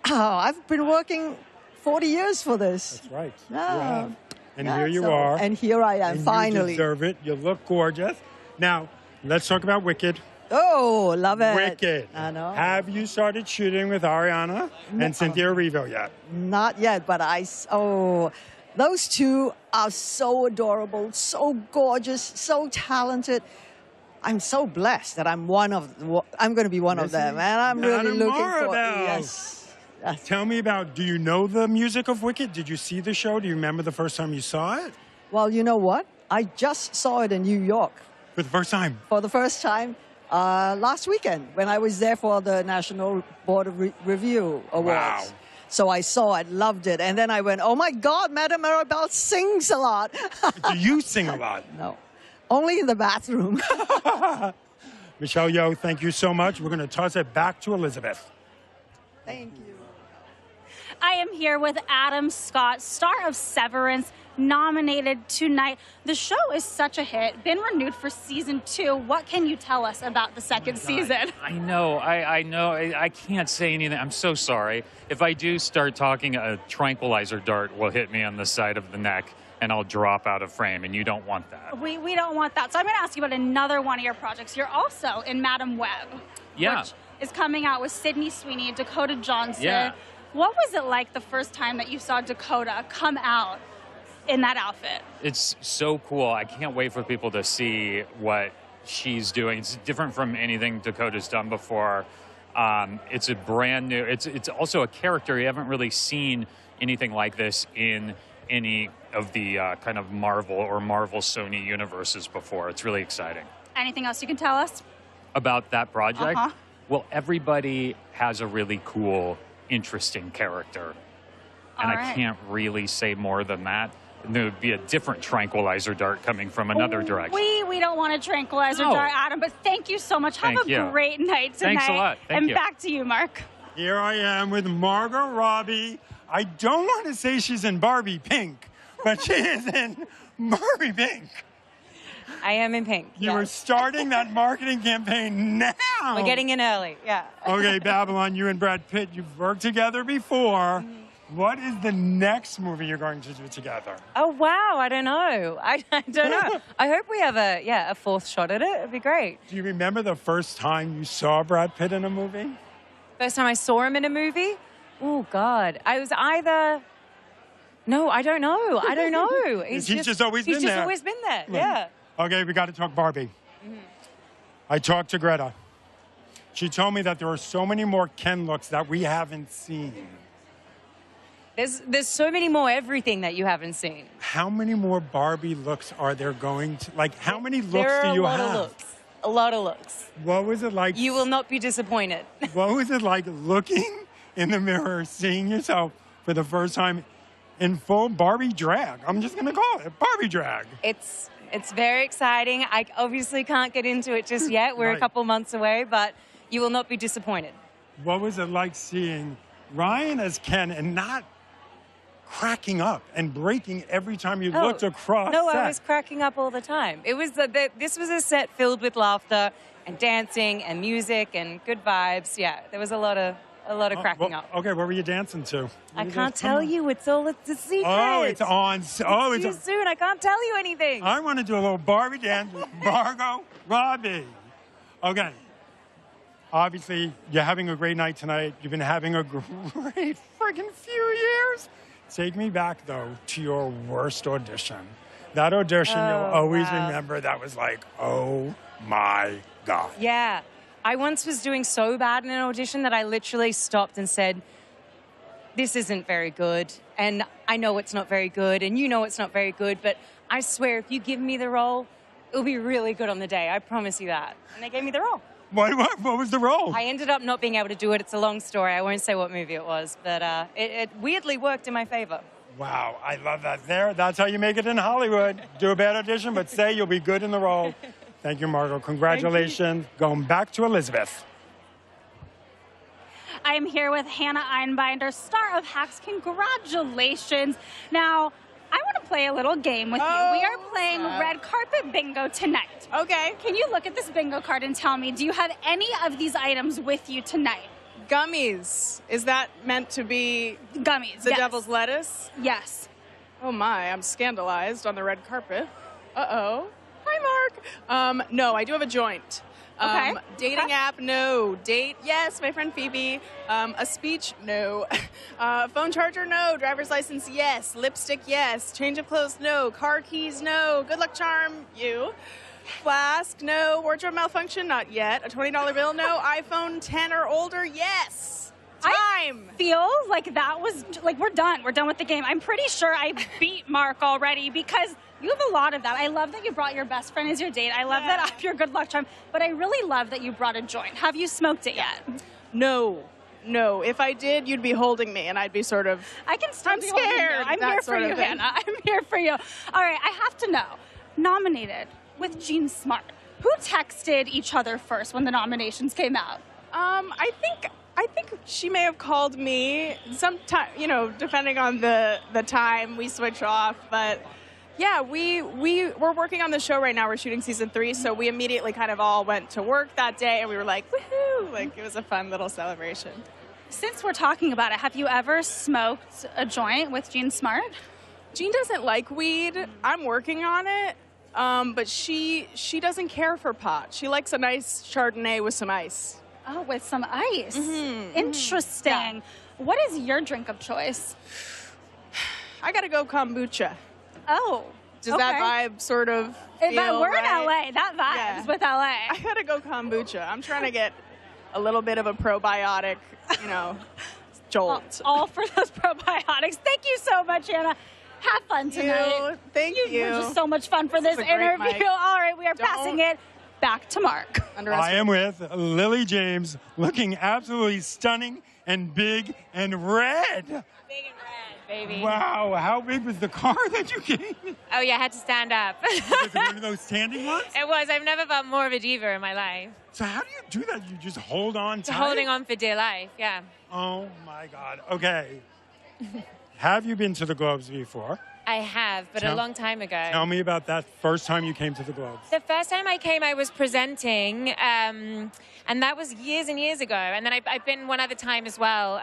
Oh, I've been working 40 years for this. That's right. Yeah. You have. And Yeah, here you so- are. and here I am, And finally. You deserve it. You look gorgeous. Now, let's talk about Wicked. Oh, love it. Wicked. I know. Have you started shooting with Ariana and Cynthia Erivo yet? Not yet, but those two are so adorable, so gorgeous, so talented. I'm so blessed that I'm going to be one of them, and I'm really looking for. Yes. Tell me about. Do you know the music of Wicked? Did you see the show? Do you remember the first time you saw it? Well, you know what? I just saw it in New York. For the first time. For the first time. Last weekend when I was there for the National Board of Review Awards. Wow. So I saw it, loved it. And then I went, oh my God, Madame Maribel sings a lot. Do you sing a lot? No, only in the bathroom. Michelle Yeoh, thank you so much. We're going to toss it back to Elizabeth. Thank you. I am here with Adam Scott, star of Severance, nominated tonight. The show is such a hit, been renewed for season 2. What can you tell us about the second season? I know. I can't say anything. I'm so sorry. If I do start talking, a tranquilizer dart will hit me on the side of the neck and I'll drop out of frame, and you don't want that. We don't want that. So I'm going to ask you about another one of your projects. You're also in Madam Web, which is coming out with Sydney Sweeney and Dakota Johnson. Yeah. What was it like the first time that you saw Dakota come out in that outfit? It's so cool. I can't wait for people to see what she's doing. It's different from anything Dakota's done before. It's a brand new, it's also a character. You haven't really seen anything like this in any of the kind of Marvel or Marvel Sony universes before. It's really exciting. Anything else you can tell us? About that project? Uh-huh. Well, everybody has a really cool, interesting character. And All I right. can't really say more than that. And there would be a different tranquilizer dart coming from another direction. We don't want a tranquilizer No. dart, Adam, but thank you so much. Have Thank a you. great night tonight. Thanks a lot. Thank and you. back to you, Mark. Here I am with Margot Robbie. I don't want to say she's in Barbie Pink, but she is in Barbie Pink. I am in pink. You were starting that marketing campaign now. We're getting in early, yeah. Okay, Babylon, you and Brad Pitt, you've worked together before. What is the next movie you're going to do together? Oh, wow, I don't know. I don't know. I hope we have a fourth shot at it. It'd be great. Do you remember the first time you saw Brad Pitt in a movie? First time I saw him in a movie? Oh, God. I was either... No, I don't know. I don't know. He's just always been He's there. just always been there, yeah. Okay, we got to talk Barbie. I talked to Greta. She told me that there are so many more Ken looks that we haven't seen. There's so many more everything that you haven't seen. How many more Barbie looks are there going to, like, how many looks There are do you a lot have? of looks. A lot of looks. What was it like? You will not be disappointed. What was it like looking in the mirror, seeing yourself for the first time in full Barbie drag? I'm just going to call it Barbie drag. It's very exciting. I obviously can't get into it just yet. We're Right. a couple months away, but you will not be disappointed. What was it like seeing Ryan as Ken and not cracking up and breaking every time you looked across No, set? I was cracking up all the time. It was this was a set filled with laughter and dancing and music and good vibes. Yeah, there was a lot of cracking up. Okay, what were you dancing to? I can't tell you. It's a secret. Oh, it's on. Oh, It's too soon. I can't tell you anything. I want to do a little Barbie dance with Margot Robbie. Okay. Obviously, you're having a great night tonight. You've been having a great freaking few years. Take me back, though, to your worst audition. That audition you'll always remember that was like, oh my God. Yeah. I once was doing so bad in an audition that I literally stopped and said, this isn't very good. And I know it's not very good. And you know it's not very good. But I swear, if you give me the role, it'll be really good on the day. I promise you that. And they gave me the role. What was the role? I ended up not being able to do it. It's a long story. I won't say what movie it was. But it weirdly worked in my favor. Wow, I love that. That's how you make it in Hollywood. Do a bad audition, but say you'll be good in the role. Thank you, Margot. Congratulations. Going back to Elizabeth. I am here with Hannah Einbinder, star of Hacks. Congratulations. Now, I want to play a little game with you. We are playing red carpet bingo tonight. Okay. Can you look at this bingo card and tell me, do you have any of these items with you tonight? Gummies. Is that meant to be gummies? The Yes. devil's lettuce? Yes. Oh my, I'm scandalized on the red carpet. Uh-oh. Hi, Mark. No, I do have a joint. Okay. Dating app, no. Date, yes, my friend Phoebe. A speech, no. Phone charger, no. Driver's license, yes. Lipstick, yes. Change of clothes, no. Car keys, no. Good luck charm, you. Flask, no. Wardrobe malfunction, not yet. A $20 bill, no. iPhone 10 or older, yes. Time. I feel like that was, like, we're done. We're done with the game. I'm pretty sure I beat Mark already because you have a lot of that. I love that you brought your best friend as your date. I love that I'm your good luck charm. But I really love that you brought a joint. Have you smoked it yet? No. No. If I did, you'd be holding me, and I'd be sort of. I can still I'm be holding you. scared. I'm that here for sort of you, thing. Hannah. I'm here for you. All right, I have to know. Nominated with Jean Smart. Who texted each other first when the nominations came out? I think she may have called me sometime, depending on the time we switch off. But yeah, we're working on the show right now. We're shooting season 3, so we immediately kind of all went to work that day, and we were like, woohoo! Like, it was a fun little celebration. Since we're talking about it, have you ever smoked a joint with Jean Smart? Jean doesn't like weed. I'm working on it. But she doesn't care for pot. She likes a nice Chardonnay with some ice. Oh, with some ice. Mm-hmm. Interesting. Yeah. What is your drink of choice? I gotta go kombucha. Oh. Does that vibe sort of But feel we're right? in LA. That vibes with LA. I gotta go kombucha. I'm trying to get a little bit of a probiotic, jolt. All for those probiotics. Thank you so much, Anna. Have fun tonight. Thank you. You were just so much fun for this was a great interview. mic. All right, we are passing it back to Mark. I am with Lily James, looking absolutely stunning and big and red. Big and red, baby. Wow, how big was the car that you came in? Oh, yeah, I had to stand up. Was it one of those standing ones? It was. I've never felt more of a diva in my life. So how do you do that? You just hold on tight? Holding on for dear life, yeah. Oh, my God. Okay. Have you been to the Globes before? I have, but a long time ago. Tell me about that first time you came to the Globes. The first time I came, I was presenting, and that was years and years ago. And then I've been one other time as well.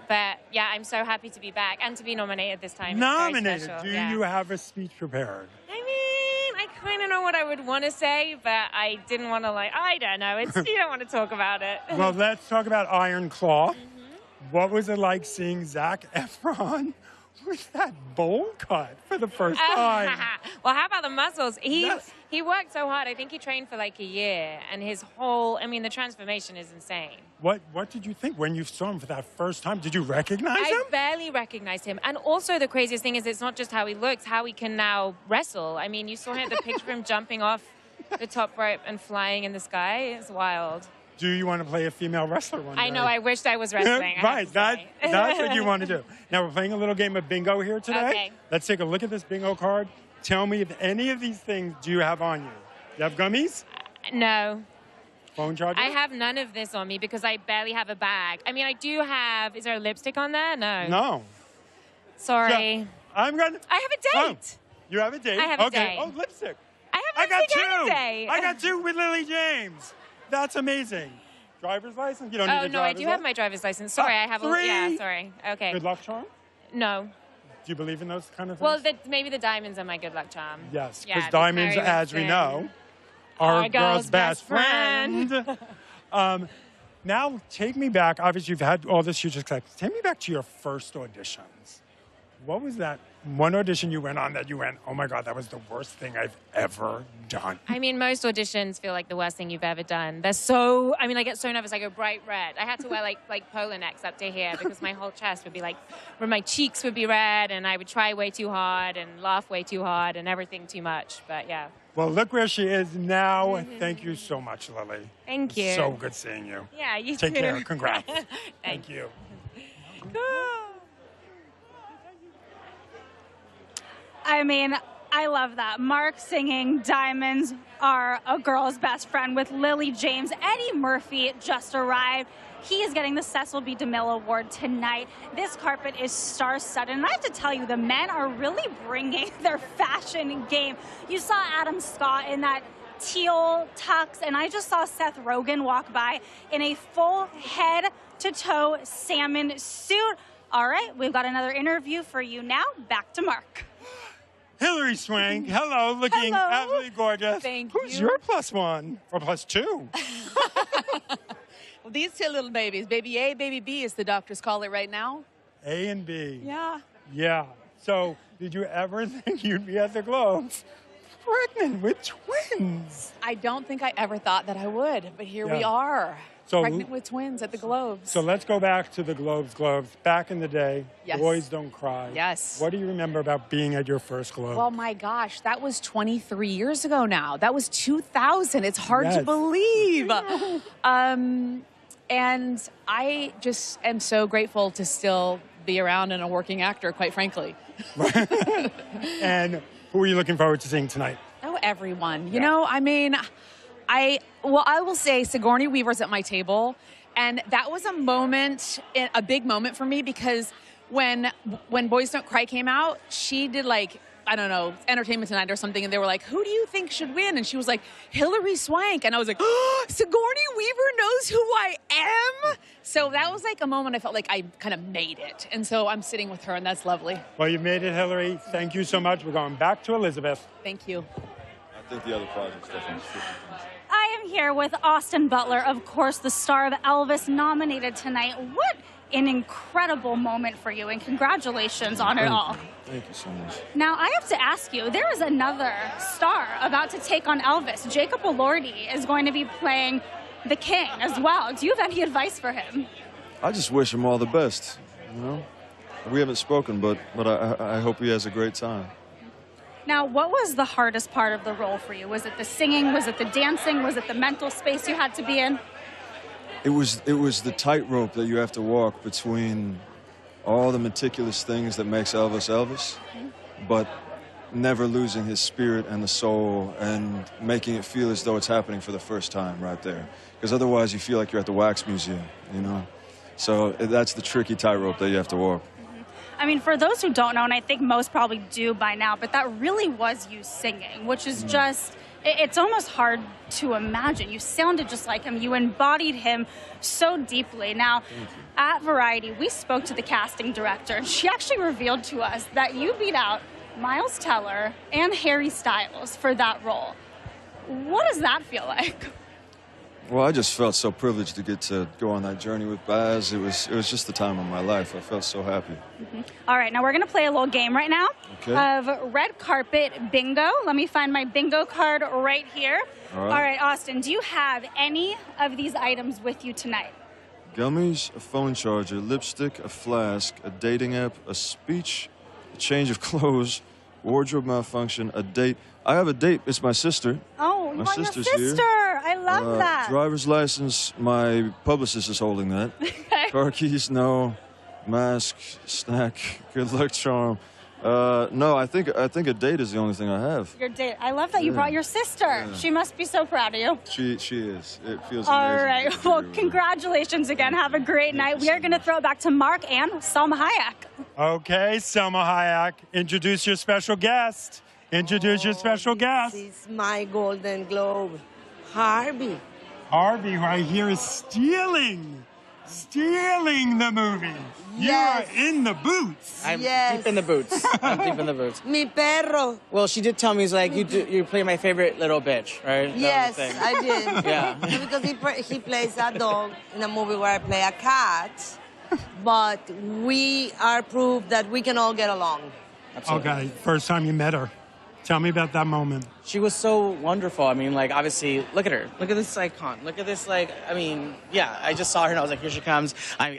But yeah, I'm so happy to be back and to be nominated this time. It's very Nominated. special, Do yeah. you have a speech prepared? I mean, I kind of know what I would want to say, but I didn't want to I don't know. You don't want to talk about it. Well, let's talk about Iron Claw. What was it like seeing Zac Efron with that bowl cut for the first time? Well, how about the muscles? Yes. He worked so hard. I think he trained for like a year, and his whole, I mean, the transformation is insane. What did you think when you saw him for that first time? Did you recognize him? I barely recognized him. And also the craziest thing is it's not just how he looks, how he can now wrestle. I mean, you saw the picture of him jumping off the top rope and flying in the sky. It's wild. Do you want to play a female wrestler one day? I know, I wished I was wrestling. Right, that's what you want to do. Now, we're playing a little game of bingo here today. Okay. Let's take a look at this bingo card. Tell me if any of these things do you have on you? You have gummies? No. Phone charger? I have none of this on me because I barely have a bag. I mean, I do have, is there a lipstick on there? No. No. Sorry. So, I'm going to... I have a date. Oh, you have a date? I have a okay. date. Oh, lipstick. I have got lipstick two. and a date. I got two with Lily James. That's amazing. Driver's license? You don't need a driver's no, I do have license? my driver's license. Sorry, I have three. Yeah, sorry. Okay. Good luck charm? No. Do you believe in those kind of things? Well, maybe the diamonds are my good luck charm. Yes, Yeah, because diamonds, Mary as we Winston. know, are Our a girl's best friend. friend. Now, take me back. Obviously, you've had all this huge success. Take me back to your first auditions. What was that one audition you went on that you went, oh my God, that was the worst thing I've ever done? I mean, most auditions feel like the worst thing you've ever done. They're so, I mean, I get so nervous. I go bright red. I had to wear like polo necks up to here because my whole chest would be like, where my cheeks would be red, and I would try way too hard and laugh way too hard and everything too much. But yeah. Well, look where she is now. Thank you so much, Lily. Thank you. So good seeing you. Yeah, you Take too. care. Congrats. Thank you. I mean, I love that. Marc singing Diamonds Are a Girl's Best Friend with Lily James. Eddie Murphy just arrived. He is getting the Cecil B. DeMille Award tonight. This carpet is star-studded. And I have to tell you, the men are really bringing their fashion game. You saw Adam Scott in that teal tux, and I just saw Seth Rogen walk by in a full head-to-toe salmon suit. All right, we've got another interview for you now. Back to Marc. Hillary Swank, hello, looking absolutely gorgeous. Thank Who's you. your plus one or plus two? Well, these two little babies, baby A, baby B, as the doctors call it right now. A and B. Yeah. Yeah. So, did you ever think you'd be at the Globes pregnant with twins? I don't think I ever thought that I would, but here we Yeah. are, So- pregnant with twins at the Globes. So let's go back to the Globes. Back in the day, Yes. Boys Don't Cry. Yes. What do you remember about being at your first Globe? Well, my gosh, that was 23 years ago now. That was 2000. It's hard to Yes. believe. And I just am so grateful to still be around and a working actor, quite frankly. And who are you looking forward to seeing tonight? Oh, everyone. You know, I mean, I will say Sigourney Weaver's at my table, and that was a moment, a big moment for me, because when Boys Don't Cry came out, she did like, I don't know, Entertainment Tonight or something, and they were like, who do you think should win? And she was like, Hillary Swank. And I was like, oh, Sigourney Weaver knows who I am? So that was like a moment I felt like I kind of made it. And so I'm sitting with her, and that's lovely. Well, you made it, Hillary. Thank you so much. We're going back to Elizabeth. Thank you. I think the other project's definitely shifting things. I am here with Austin Butler, of course, the star of Elvis, nominated tonight. What an incredible moment for you, and congratulations on it all. Thank you so much. Now, I have to ask you, there is another star about to take on Elvis. Jacob Elordi is going to be playing the King as well. Do you have any advice for him? I just wish him all the best, you know? We haven't spoken, but I hope he has a great time. Now, what was the hardest part of the role for you? Was it the singing? Was it the dancing? Was it the mental space you had to be in? It was the tightrope that you have to walk between all the meticulous things that makes Elvis Elvis, but never losing his spirit and the soul and making it feel as though it's happening for the first time right there. Because otherwise you feel like you're at the Wax Museum, you know? So that's the tricky tightrope that you have to walk. I mean, for those who don't know, and I think most probably do by now, but that really was you singing, which is just, it's almost hard to imagine. You sounded just like him. You embodied him so deeply. Now, at Variety, we spoke to the casting director, and she actually revealed to us that you beat out Miles Teller and Harry Styles for that role. What does that feel like? Well, I just felt so privileged to get to go on that journey with Baz. It was just the time of my life. I felt so happy. All right, now we're going to play a little game right now of red carpet bingo. Let me find my bingo card right here. All right. All right, Austin, do you have any of these items with you tonight? Gummies, a phone charger, lipstick, a flask, a dating app, a speech, a change of clothes, wardrobe malfunction, a date. I have a date. It's my sister. Oh, you My want your sister's sister. here. I love that. Driver's license. My publicist is holding that. Car keys, no. Mask, snack, good luck charm. No, I think a date is the only thing I have. Your date. I love that you brought your sister. Yeah. She must be so proud of you. She is. It feels All amazing. right. Well, congratulations again. Have a great night. We are going to throw it back to Mark and Salma Hayek. Okay, Salma Hayek, introduce your special guest. Introduce your special guest. This is my Golden Globe, Harvey. Harvey right here is stealing the movie. Yes. You are in the boots. I'm Yes. deep in the boots. I'm deep in the boots. Mi perro. Well, she did tell me, he's like, you play my favorite little bitch, right? That was Yes, the thing. I did. Yeah. Because he plays a dog in a movie where I play a cat, but we are proof that we can all get along. Absolutely. Okay, first time you met her. Tell me about that moment. She was so wonderful. I mean, like, obviously, look at her. Look at this icon. Look at this, like, I mean, yeah, I just saw her and I was like, here she comes. I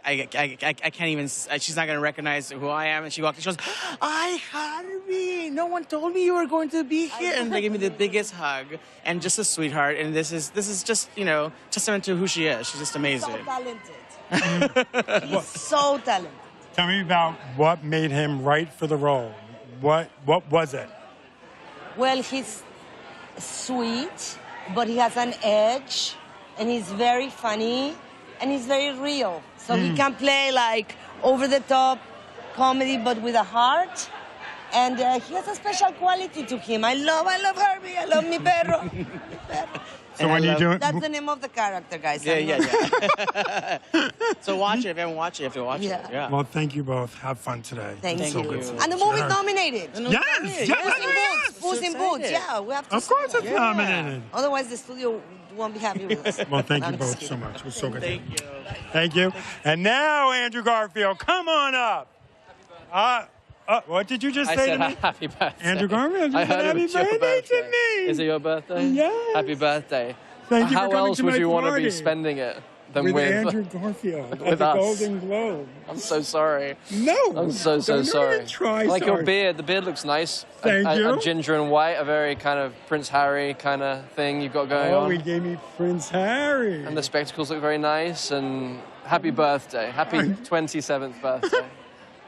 can't even, she's not going to recognize who I am. And she walked in, she goes, "Hi, Harvey. No one told me you were going to be here." And they gave me the biggest hug and just a sweetheart. And this is just, you know, testament to who she is. She's just amazing. So talented. He's so talented. Tell me about what made him right for the role. What was it? Well, he's sweet, but he has an edge, and he's very funny, and he's very real. So he can play like over-the-top comedy, but with a heart. And he has a special quality to him. I love Harvey. I love mi perro. So when you do it, That's the name of the character, guys. Yeah. So watch it. If you haven't watched it, you have to watch it. Yeah. well, thank you both. Have fun today. Thank It's you. so good. And the movie's nominated. Yes, yes, Puss in Boots. Yeah, we have to. Of course see it's it. nominated. Otherwise, the studio won't be happy with us. Well, thank you I'm just both so kidding. much. It was so good. Thank you. Thank you. And now, Andrew Garfield, come on up. What did you just I say said to me? happy birthday. Andrew Garfield, you I said heard happy it was your birthday to birthday. me. Is it your birthday? Yes. Happy birthday. Thank you How for coming else to would my you want to party. be spending it than with with Andrew Garfield at with the us? Golden Globe. I'm so sorry. No. I'm so Don't sorry. even try Like your sorry. beard. The beard looks nice. Thank you. A ginger and white, a very kind of Prince Harry kind of thing you've got going Oh, on. he gave me Prince Harry. And the spectacles look very nice. And happy birthday. Happy 27th birthday.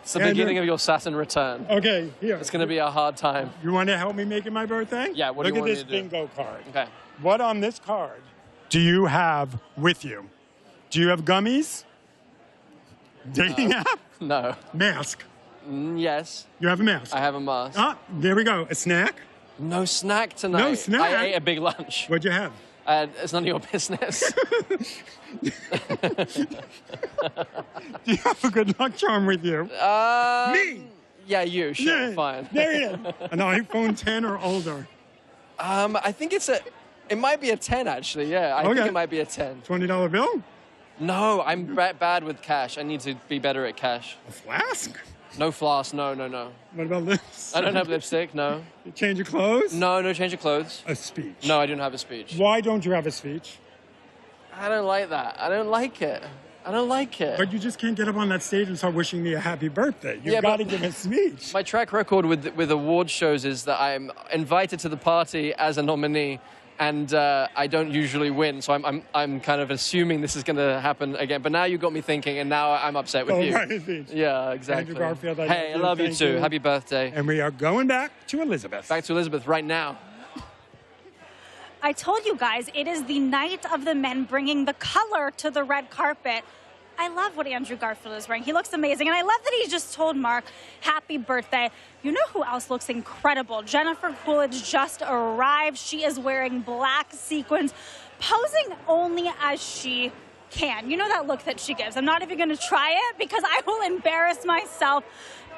It's the Andrew- beginning of your Saturn return. Okay, here. It's going to be a hard time. You want to help me make it my birthday? Yeah, what do Look you at want me this to do? bingo card. Okay. What on this card do you have with you? Do you have gummies? Dating app? No. Mask? Yes. You have a mask? I have a mask. Ah, there we go. A snack? No snack tonight. No snack? I ate a big lunch. What'd you have? It's none of your business. Do you have a good luck charm with you? Me? Yeah, you. Sure, Yeah, fine. There it is. An iPhone 10 or older. I think it might be a 10 actually. Yeah, I think Okay. it might be a 10. $20 bill? No, I'm bad with cash. I need to be better at cash. A flask? No flask. No. What about lips? I don't have lipstick. No. You change your clothes? No change of clothes. A speech? No, I don't have a speech. Why don't you have a speech? I don't like that. I don't like it. But you just can't get up on that stage and start wishing me a happy birthday. You've Yeah, got to but- give a speech. My track record with award shows is that I'm invited to the party as a nominee, and I don't usually win. So I'm kind of assuming this is going to happen again. But now you got me thinking, and now I'm upset with Oh, you. right. Yeah, exactly. Andrew Garfield, I hey, I love you Thank too. Happy birthday. And we are going back to Elizabeth. Back to Elizabeth right now. I told you guys, it is the night of the men bringing the color to the red carpet. I love what Andrew Garfield is wearing. He looks amazing. And I love that he just told Marc, happy birthday. You know who else looks incredible? Jennifer Coolidge just arrived. She is wearing black sequins, posing only as she can. You know that look that she gives. I'm not even going to try it because I will embarrass myself.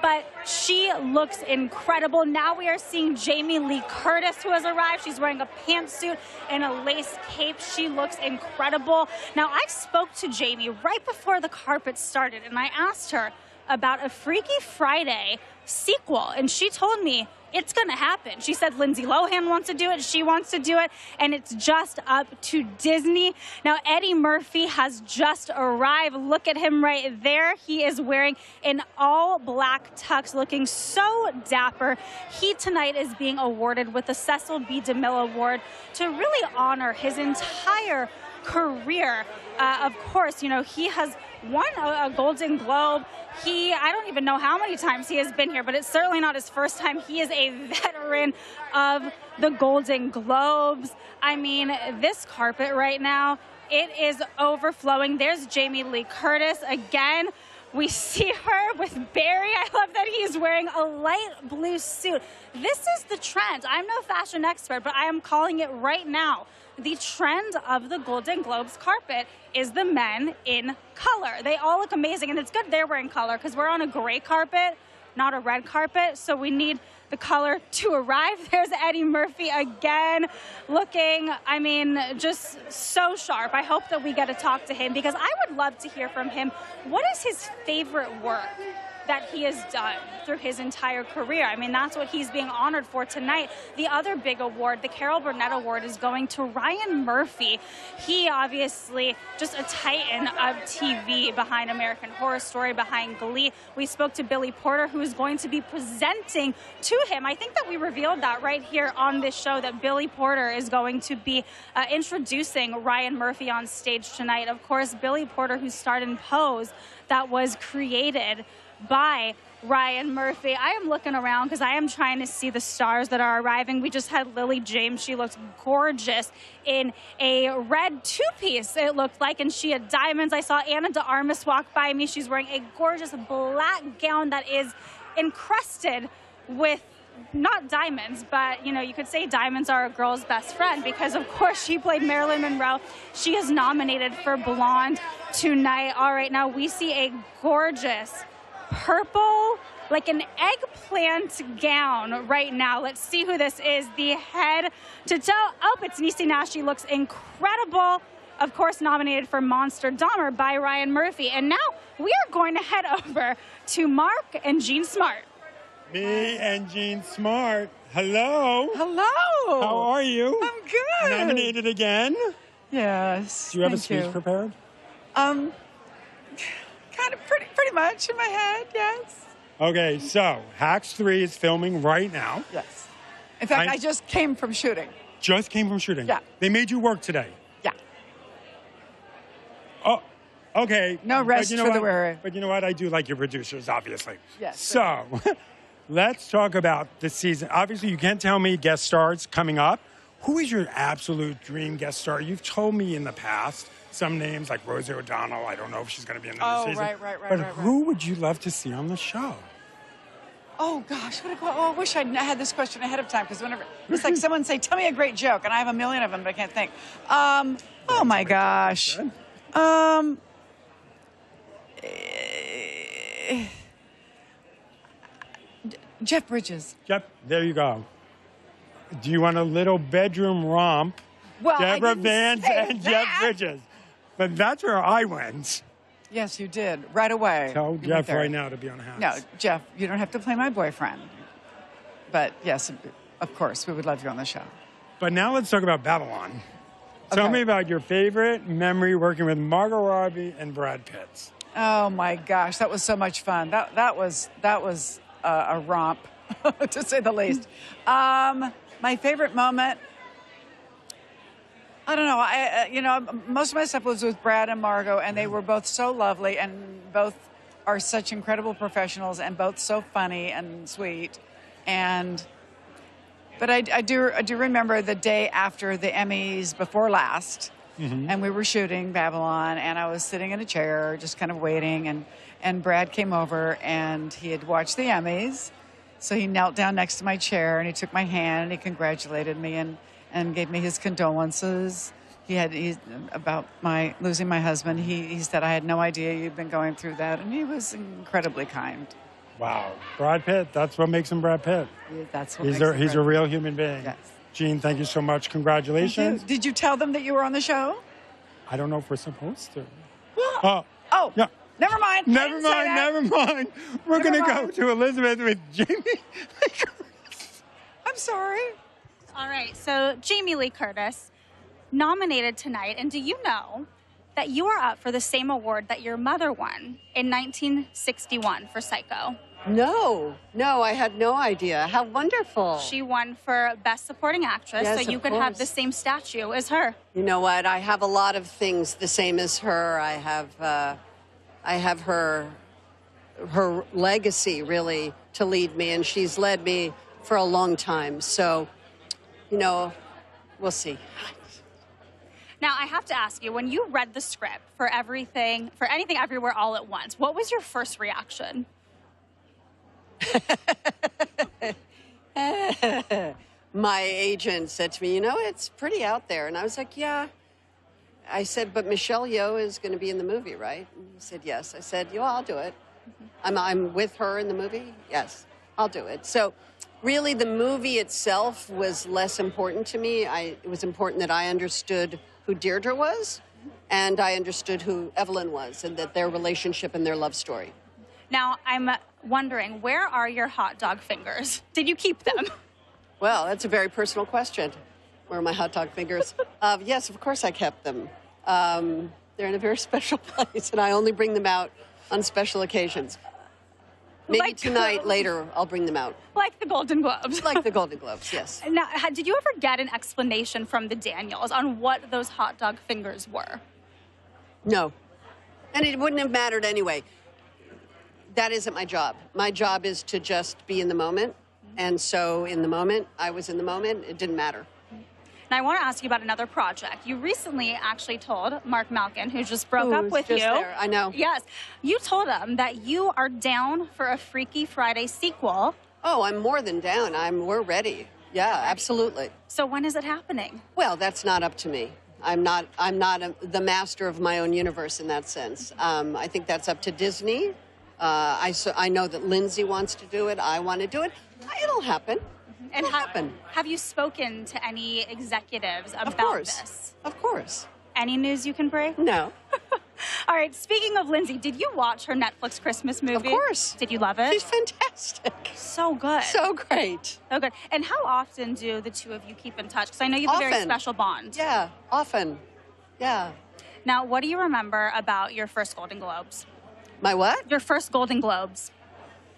but she looks incredible. Now we are seeing Jamie Lee Curtis, who has arrived. She's wearing a pantsuit and a lace cape. She looks incredible. Now, I spoke to Jamie right before the carpet started, and I asked her about a Freaky Friday sequel, and she told me it's going to happen. She said Lindsay Lohan wants to do it, she wants to do it, and it's just up to Disney. Now, Eddie Murphy has just arrived. Look at him right there. He is wearing an all-black tux, looking so dapper. He tonight is being awarded with the Cecil B. DeMille Award to really honor his entire career. Of course, you know, he has won a Golden Globe. I don't even know how many times he has been here, but it's certainly not his first time. He is a veteran of the Golden Globes. I mean, this carpet right now, it is overflowing. There's Jamie Lee Curtis again. We see her with Barry. I love that he's wearing a light blue suit. This is the trend. I'm no fashion expert, but I am calling it right now. The trend of the Golden Globes carpet is the men in color. They all look amazing, and it's good they're wearing color because we're on a gray carpet, not a red carpet, so we need the color to arrive. There's Eddie Murphy again, looking, I mean, just so sharp. I hope that we get to talk to him because I would love to hear from him. What is his favorite work that he has done through his entire career? I mean, that's what he's being honored for tonight. The other big award, the Carol Burnett Award, is going to Ryan Murphy. He obviously just a titan of TV behind American Horror Story, behind Glee. We spoke to Billy Porter, who is going to be presenting to him. I think that we revealed that right here on this show, that Billy Porter is going to be introducing Ryan Murphy on stage tonight. Of course, Billy Porter, who starred in Pose, that was created by Ryan Murphy. I am looking around because I am trying to see the stars that are arriving. We just had Lily James. She looks gorgeous in a red two-piece, it looked like, and she had diamonds. I saw Anna de Armas walk by me. She's wearing a gorgeous black gown that is encrusted with not diamonds, but, you know, you could say diamonds are a girl's best friend because, of course, she played Marilyn Monroe. She is nominated for Blonde tonight. All right, now we see a gorgeous purple, like an eggplant gown right now. Let's see who this is. The head to toe. Oh, it's Niecy Nash. She looks incredible. Of course, nominated for Monster Dahmer by Ryan Murphy. And now we are going to head over to Marc and Jean Smart. Me and Jean Smart. Hello. Hello. How are you? I'm good. Nominated again? Yes. Do you have a thank speech you. prepared? Kind of pretty much in my head, yes. Okay, so Hacks 3 is filming right now. Yes. In fact, I just came from shooting. Just came from shooting? Yeah. They made you work today? Yeah. Oh, okay. No rest for the weary. But you know what? I do like your producers, obviously. Yes. So, let's talk about the season. Obviously, you can't tell me guest stars coming up. Who is your absolute dream guest star? You've told me in the past some names like Rosie O'Donnell. I don't know if she's going to be in the new season. Right. But who would you love to see on the show? Oh, gosh. I wish I'd had this question ahead of time because whenever it's like someone say, tell me a great joke, and I have a million of them, but I can't think. Oh, my gosh. Jeff Bridges. Yep, there you go. Do you want a little bedroom romp? Well, Deborah Vance and Jeff Bridges. But that's where I went. Yes, you did. Right away. Tell You Jeff went there. right now to be on Hacks. No, Jeff, you don't have to play my boyfriend. But yes, of course, we would love you on the show. But now let's talk about Babylon. Tell Okay. me about your favorite memory working with Margot Robbie and Brad Pitt. Oh my gosh, that was so much fun. That was a romp, to say the least. My favorite moment. I don't know. Most of my stuff was with Brad and Margot, and they were both so lovely, and both are such incredible professionals, and both so funny and sweet. But I do remember the day after the Emmys before last, and we were shooting Babylon, and I was sitting in a chair just kind of waiting, and Brad came over, and he had watched the Emmys, so he knelt down next to my chair, and he took my hand, and he congratulated me, and gave me his condolences. About losing my husband. He said, I had no idea you'd been going through that, and he was incredibly kind. Wow. Brad Pitt, that's what makes him Brad Pitt. That's what He's makes him he's a Brad real human being. Yes. Gene, thank you so much. Pitt. Congratulations. Did you tell them that you were on the show? I don't know if we're supposed to. Oh, yeah. Never mind. Never mind. We're going to go to Elizabeth with Jamie. I'm sorry. All right, so Jamie Lee Curtis, nominated tonight. And do you know that you are up for the same award that your mother won in 1961 for Psycho? No, I had no idea. How wonderful. She won for Best Supporting Actress, Yes, so you of could have course. the same statue as her. You know what? I have a lot of things the same as her. I have her legacy really to lead me, and she's led me for a long time. So, we'll see. Now, I have to ask you, when you read the script for Anything Everywhere All at Once, what was your first reaction? My agent said to me, it's pretty out there. And I was like, yeah. I said, but Michelle Yeoh is going to be in the movie, right? And he said, yes. I said, I'll do it. I'm with her in the movie? Yes, I'll do it. So really the movie itself was less important to me. It was important that I understood who Deirdre was, and I understood who Evelyn was, and that their relationship and their love story. Now, I'm wondering, where are your hot dog fingers? Did you keep them? Well, that's a very personal question. Where are my hot dog fingers? Yes, of course I kept them. They're in a very special place, and I only bring them out on special occasions. Maybe tonight, later, I'll bring them out. Like the Golden Globes. Like the Golden Globes, yes. Now, did you ever get an explanation from the Daniels on what those hot dog fingers were? No. And it wouldn't have mattered anyway. That isn't my job. My job is to just be in the moment. And so in the moment, I was in the moment. It didn't matter. Now, I want to ask you about another project. You recently actually told Marc Malkin, who just broke up with you. There. I know. Yes. You told him that you are down for a Freaky Friday sequel. Oh, I'm more than down. We're ready. Yeah, absolutely. So when is it happening? Well, that's not up to me. I'm not the master of my own universe in that sense. I think that's up to Disney. I know that Lindsay wants to do it. I want to do it. It'll happen. And have you spoken to any executives about this? Of course. Any news you can break? No. All right, speaking of Lindsay, did you watch her Netflix Christmas movie? Of course. Did you love it? She's fantastic. So good. So great. So good. And how often do the two of you keep in touch? Because I know you have a very special bond. Yeah, often. Yeah. Now, what do you remember about your first Golden Globes? My what? Your first Golden Globes.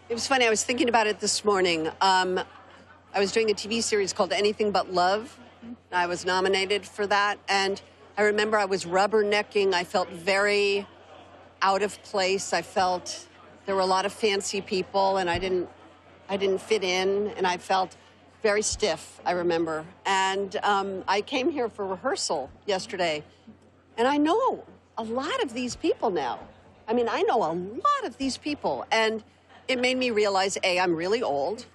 It was funny. I was thinking about it this morning. I was doing a TV series called Anything But Love. I was nominated for that. And I remember I was rubbernecking. I felt very out of place. I felt there were a lot of fancy people, and I didn't fit in, and I felt very stiff, I remember. And I came here for rehearsal yesterday, and I know a lot of these people now. I mean, I know a lot of these people, and it made me realize, A, I'm really old,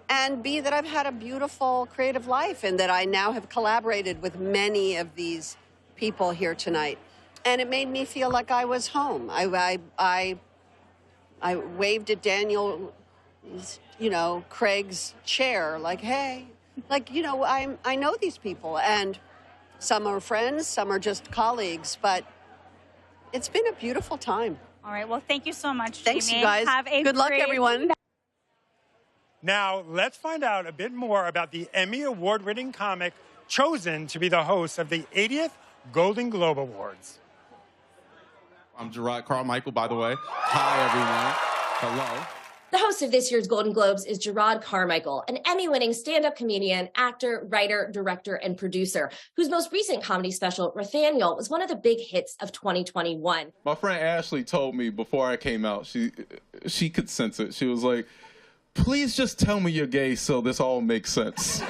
and B, that I've had a beautiful creative life, and that I now have collaborated with many of these people here tonight. And it made me feel like I was home. I waved at Daniel, Craig's chair, like, hey, I know these people, and some are friends, some are just colleagues, but it's been a beautiful time. All right, well, thank you so much, Thanks, Jamie. you guys. Have a Good luck, great everyone. night. Now, let's find out a bit more about the Emmy Award-winning comic chosen to be the host of the 80th Golden Globe Awards. I'm Gerard Carmichael, by the way. Hi, everyone. Hello. The host of this year's Golden Globes is Gerard Carmichael, an Emmy-winning stand-up comedian, actor, writer, director, and producer, whose most recent comedy special, Nathaniel, was one of the big hits of 2021. My friend Ashley told me before I came out, she could sense it. She was like, please just tell me you're gay so this all makes sense.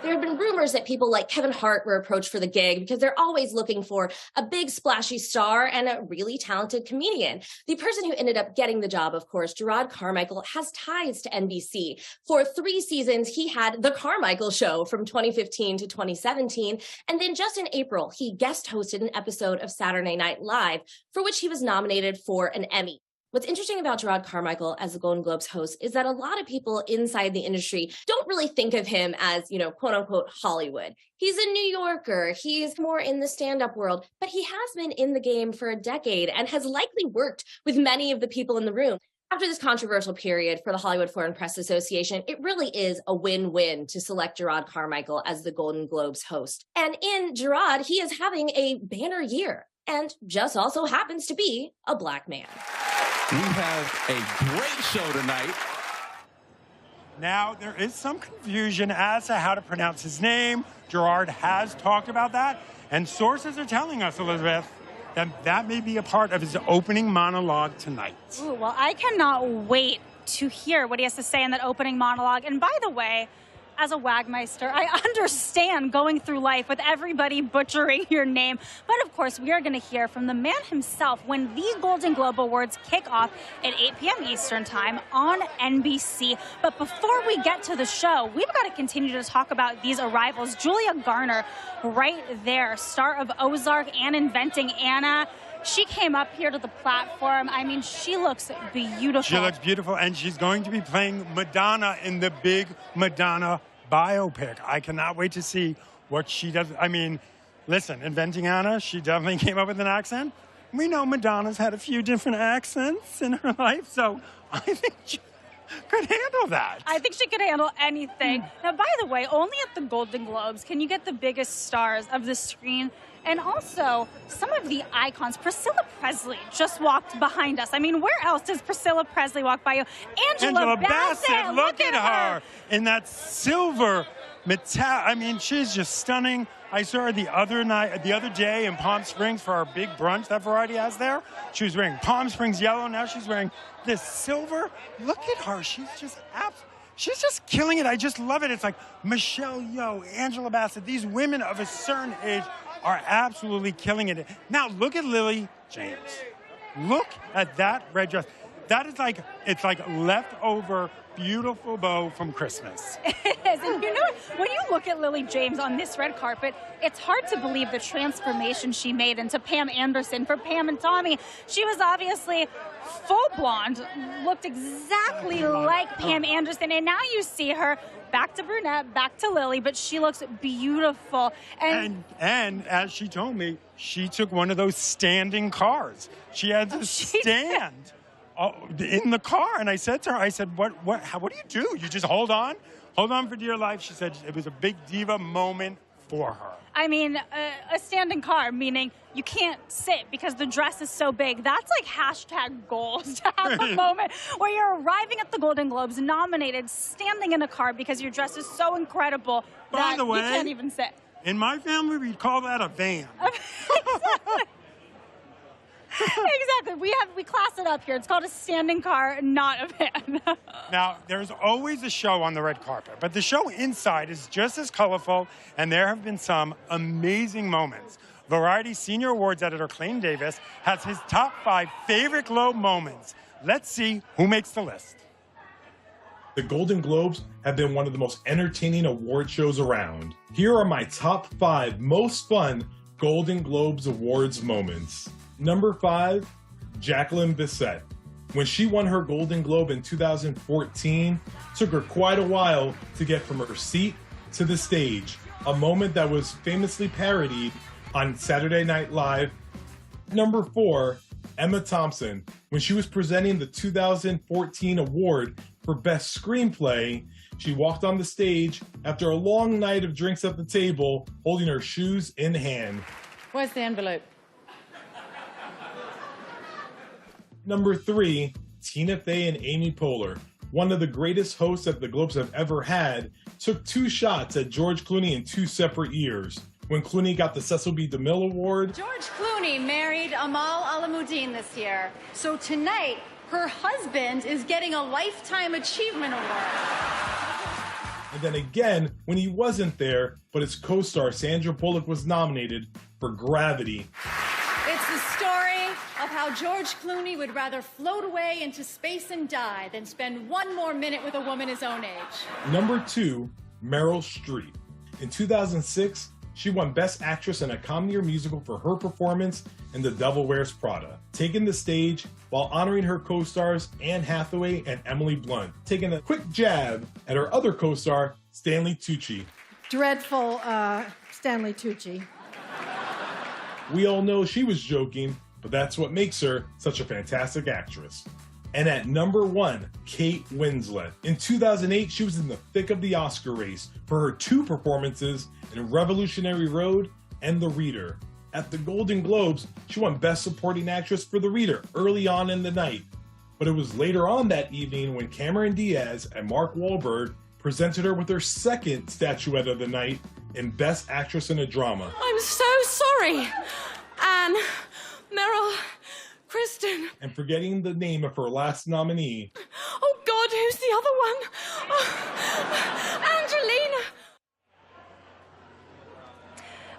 There have been rumors that people like Kevin Hart were approached for the gig because they're always looking for a big splashy star and a really talented comedian. The person who ended up getting the job, of course, Gerard Carmichael, has ties to NBC. For 3 seasons, he had The Carmichael Show from 2015 to 2017. And then just in April, he guest hosted an episode of Saturday Night Live, for which he was nominated for an Emmy. What's interesting about Gerard Carmichael as the Golden Globes host is that a lot of people inside the industry don't really think of him as, quote unquote, Hollywood. He's a New Yorker. He's more in the stand-up world, but he has been in the game for a decade and has likely worked with many of the people in the room. After this controversial period for the Hollywood Foreign Press Association, it really is a win-win to select Gerard Carmichael as the Golden Globes host. And in Gerard, he is having a banner year and just also happens to be a Black man. We have a great show tonight. Now, there is some confusion as to how to pronounce his name. Gerard has talked about that, and sources are telling us, Elizabeth, that may be a part of his opening monologue tonight. Ooh, well, I cannot wait to hear what he has to say in that opening monologue. And by the way, as a Wagmeister, I understand going through life with everybody butchering your name. But of course, we are going to hear from the man himself when the Golden Globe Awards kick off at 8 p.m. Eastern Time on NBC. But before we get to the show, we've got to continue to talk about these arrivals. Julia Garner, right there, star of Ozark and Inventing Anna. She came up here to the platform. I mean, she looks beautiful. She looks beautiful, and she's going to be playing Madonna in the big Madonna biopic. I cannot wait to see what she does. I mean, listen, Inventing Anna, she definitely came up with an accent. We know Madonna's had a few different accents in her life, so I think she could handle that. I think she could handle anything. Now, by the way, only at the Golden Globes can you get the biggest stars of the screen. And also, some of the icons. Priscilla Presley just walked behind us. I mean, where else does Priscilla Presley walk by you? Angela Bassett, look at her in that silver metal. I mean, she's just stunning. I saw her the other day in Palm Springs for our big brunch that Variety has there. She was wearing Palm Springs yellow. Now she's wearing this silver. Look at her. She's just killing it. I just love it. It's like Michelle Yeoh, Angela Bassett. These women of a certain age are absolutely killing it. Now look at Lily James. Look at that red dress. That is like, it's like leftover beautiful bow from Christmas. It is. And you know what? When you look at Lily James on this red carpet, it's hard to believe the transformation she made into Pam Anderson for Pam and Tommy. She was obviously full blonde, looked exactly like Pam Anderson, and now you see her back to brunette, back to Lily, but she looks beautiful. And as she told me, she took one of those standing cars. She had to stand in the car, and I said to her, I said, what do you do? You just hold on for dear life. She said it was a big diva moment for her. I mean, a standing car, meaning you can't sit because the dress is so big. That's like hashtag goals, to have a moment where you're arriving at the Golden Globes nominated, standing in a car because your dress is so incredible that you can't even sit. In my family, we call that a van. Exactly. We class it up here. It's called a standing car, not a van. Now, there's always a show on the red carpet, but the show inside is just as colorful, and there have been some amazing moments. Variety Senior Awards editor Clayton Davis has his top 5 favorite Globe moments. Let's see who makes the list. The Golden Globes have been one of the most entertaining award shows around. Here are my top 5 most fun Golden Globes Awards moments. Number 5, Jacqueline Bisset. When she won her Golden Globe in 2014, took her quite a while to get from her seat to the stage, a moment that was famously parodied on Saturday Night Live. Number 4, Emma Thompson. When she was presenting the 2014 award for Best Screenplay, she walked on the stage after a long night of drinks at the table, holding her shoes in hand. Where's the envelope? Number 3, Tina Fey and Amy Poehler. One of the greatest hosts that the Globes have ever had, took 2 shots at George Clooney in 2 separate years. When Clooney got the Cecil B. DeMille Award. George Clooney married Amal Alamuddin this year. So tonight, her husband is getting a Lifetime Achievement Award. And then again, when he wasn't there, but his co-star Sandra Bullock was nominated for Gravity. It's the story of how George Clooney would rather float away into space and die than spend one more minute with a woman his own age. Number 2, Meryl Streep. In 2006, she won Best Actress in a Comedy or Musical for her performance in The Devil Wears Prada, taking the stage while honoring her co-stars Anne Hathaway and Emily Blunt, taking a quick jab at her other co-star, Stanley Tucci. Dreadful Stanley Tucci. We all know she was joking, but that's what makes her such a fantastic actress. And at number 1, Kate Winslet. In 2008, she was in the thick of the Oscar race for her 2 performances in Revolutionary Road and The Reader. At the Golden Globes, she won Best Supporting Actress for The Reader early on in the night. But it was later on that evening when Cameron Diaz and Mark Wahlberg presented her with her second statuette of the night in Best Actress in a Drama. I'm so sorry. Anne, Meryl, Kristen. And forgetting the name of her last nominee. Oh God, who's the other one? Oh, Angelina.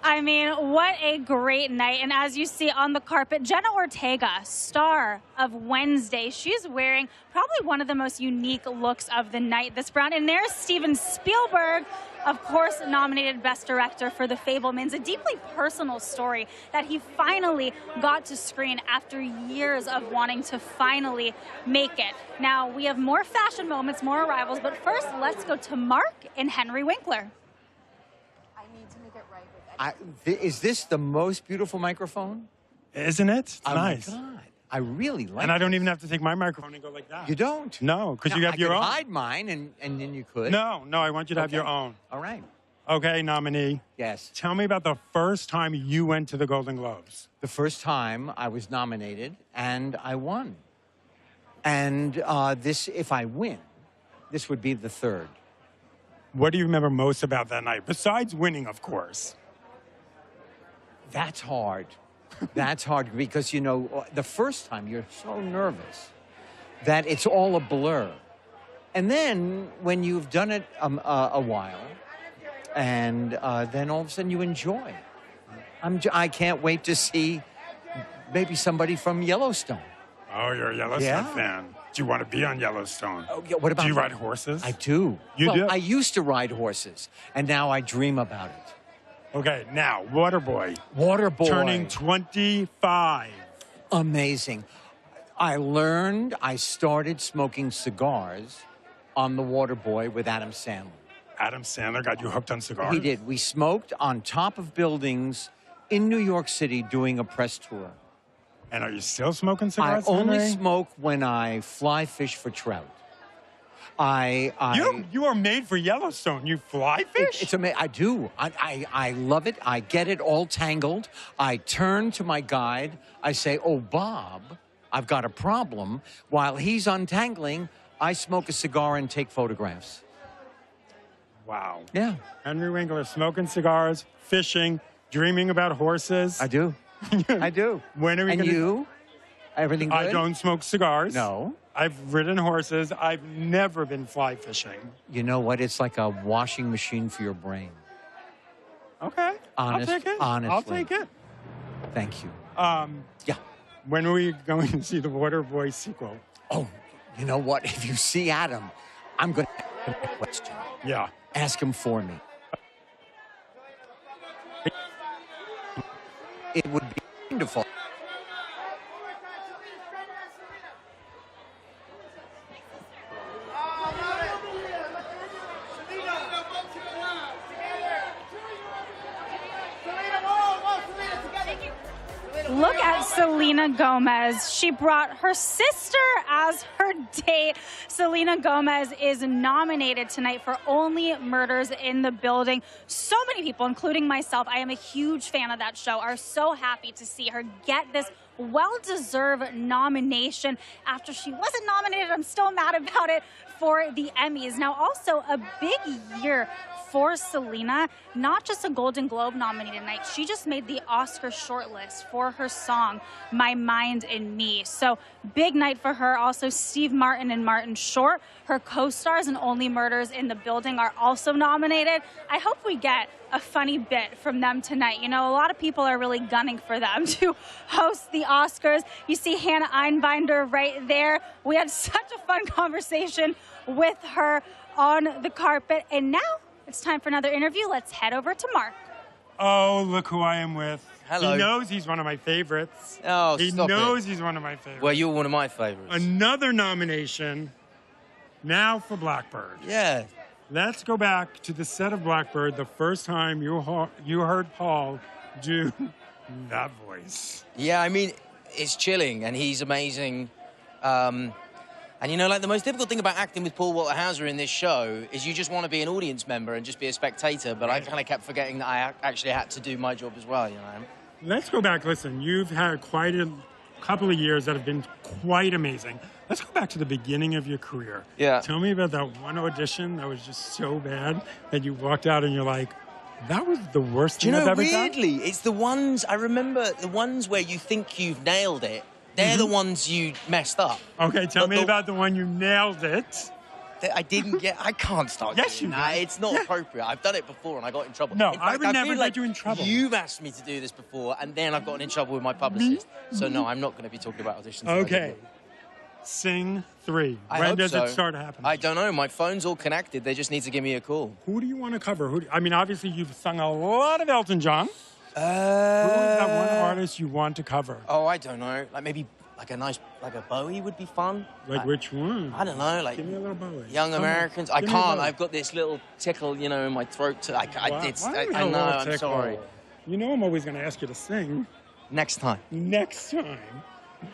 I mean, what a great night. And as you see on the carpet, Jenna Ortega, star of Wednesday, she's wearing probably one of the most unique looks of the night this round. And there's Steven Spielberg, of course, nominated Best Director for The Fabelmans, a deeply personal story that he finally got to screen after years of wanting to finally make it. Now, we have more fashion moments, more arrivals, but first, let's go to Marc and Henry Winkler. Is this the most beautiful microphone? Isn't it? It's nice. My God. I really like it. And I don't even have to take my microphone and go like that. You don't? No, because you have your own. I could hide mine, and then you could. No, I want you to have your own. All right. Okay, nominee. Yes. Tell me about the first time you went to the Golden Globes. The first time I was nominated, and I won. And this, if I win, this would be the third. What do you remember most about that night? Besides winning, of course. That's hard. That's hard because, you know, the first time you're so nervous that it's all a blur. And then when you've done it a while, and then all of a sudden you enjoy. I can't wait to see maybe somebody from Yellowstone. Oh, you're a Yellowstone Yeah. fan. Do you want to be on Yellowstone? Oh, yeah, what about Do you that? ride horses? I do. You do? I used to ride horses, and now I dream about it. Okay, now, Waterboy. Waterboy. Turning 25. Amazing. I started smoking cigars on the Waterboy with Adam Sandler. Adam Sandler got you hooked on cigars? He did. We smoked on top of buildings in New York City doing a press tour. And are you still smoking cigars? I only Henry? smoke when I fly fish for trout. You are made for Yellowstone. You fly fish? It's amazing. I do. I love it. I get it all tangled. I turn to my guide. I say, "Oh, Bob, I've got a problem." While he's untangling, I smoke a cigar and take photographs. Wow. Yeah. Henry Winkler, smoking cigars, fishing, dreaming about horses. I do. I do. When are we And gonna... you? Everything good? I don't smoke cigars. No. I've ridden horses. I've never been fly fishing. You know what? It's like a washing machine for your brain. Okay. Honest, I'll take it. honestly. I'll take it. Thank you. Yeah. When are we going to see the Waterboy sequel? Oh, you know what? If you see Adam, I'm going to ask him a question. Yeah. Ask him for me. It would be wonderful. Look at Selena Gomez. She brought her sister as her date. Selena Gomez is nominated tonight for Only Murders in the Building. So many people, including myself, I am a huge fan of that show, are so happy to see her get this well-deserved nomination after she wasn't nominated. I'm still mad about it for the Emmys. Now, also a big year for Selena, not just a Golden Globe nominated night. She just made the Oscar shortlist for her song, My Mind and Me. So big night for her. Also, Steve Martin and Martin Short, her co-stars in Only Murders in the Building, are also nominated. I hope we get a funny bit from them tonight. You know, a lot of people are really gunning for them to host the Oscars. You see Hannah Einbinder right there. We had such a fun conversation with her on the carpet. And now it's time for another interview. Let's head over to Marc. Oh, look who I am with. Hello. He knows he's one of my favorites. Oh, he stop knows it. he's one of my favorites. Well, you're one of my favorites. Another nomination, now for Blackbird. Yeah. Let's go back to the set of Blackbird, the first time you heard Paul do that voice. Yeah, I mean, it's chilling, and he's amazing. And, you know, like, the most difficult thing about acting with Paul Walter Hauser in this show is you just want to be an audience member and just be a spectator, but I kind of kept forgetting that I actually had to do my job as well, you know? Let's go back. Listen, you've had quite a couple of years that have been quite amazing. Let's go back to the beginning of your career. Yeah. Tell me about that one audition that was just so bad that you walked out and you're like, that was the worst thing I've ever done. Weirdly, it's the ones, I remember the ones where you think you've nailed it. They're the ones you messed up. Okay, tell me about the one you nailed it. That I didn't get. I can't start doing that. It's not appropriate. I've done it before and I got in trouble. No, in fact, I would never feel like get you in trouble. You've asked me to do this before and then I've gotten in trouble with my publicist. So no, I'm not going to be talking about auditions. Okay. Sing 3. When does it start happening? I don't know. My phone's all connected. They just need to give me a call. Who do you want to cover? I mean, obviously you've sung a lot of Elton John. Who is that one artist you want to cover? Oh, I don't know. Like maybe like a Bowie would be fun. Like which one? I don't know. Like give me a little Bowie. Young Americans. I can't. I've got this little tickle, you know, in my throat. I know. I'm sorry. You know I'm always going to ask you to sing. Next time. Next time.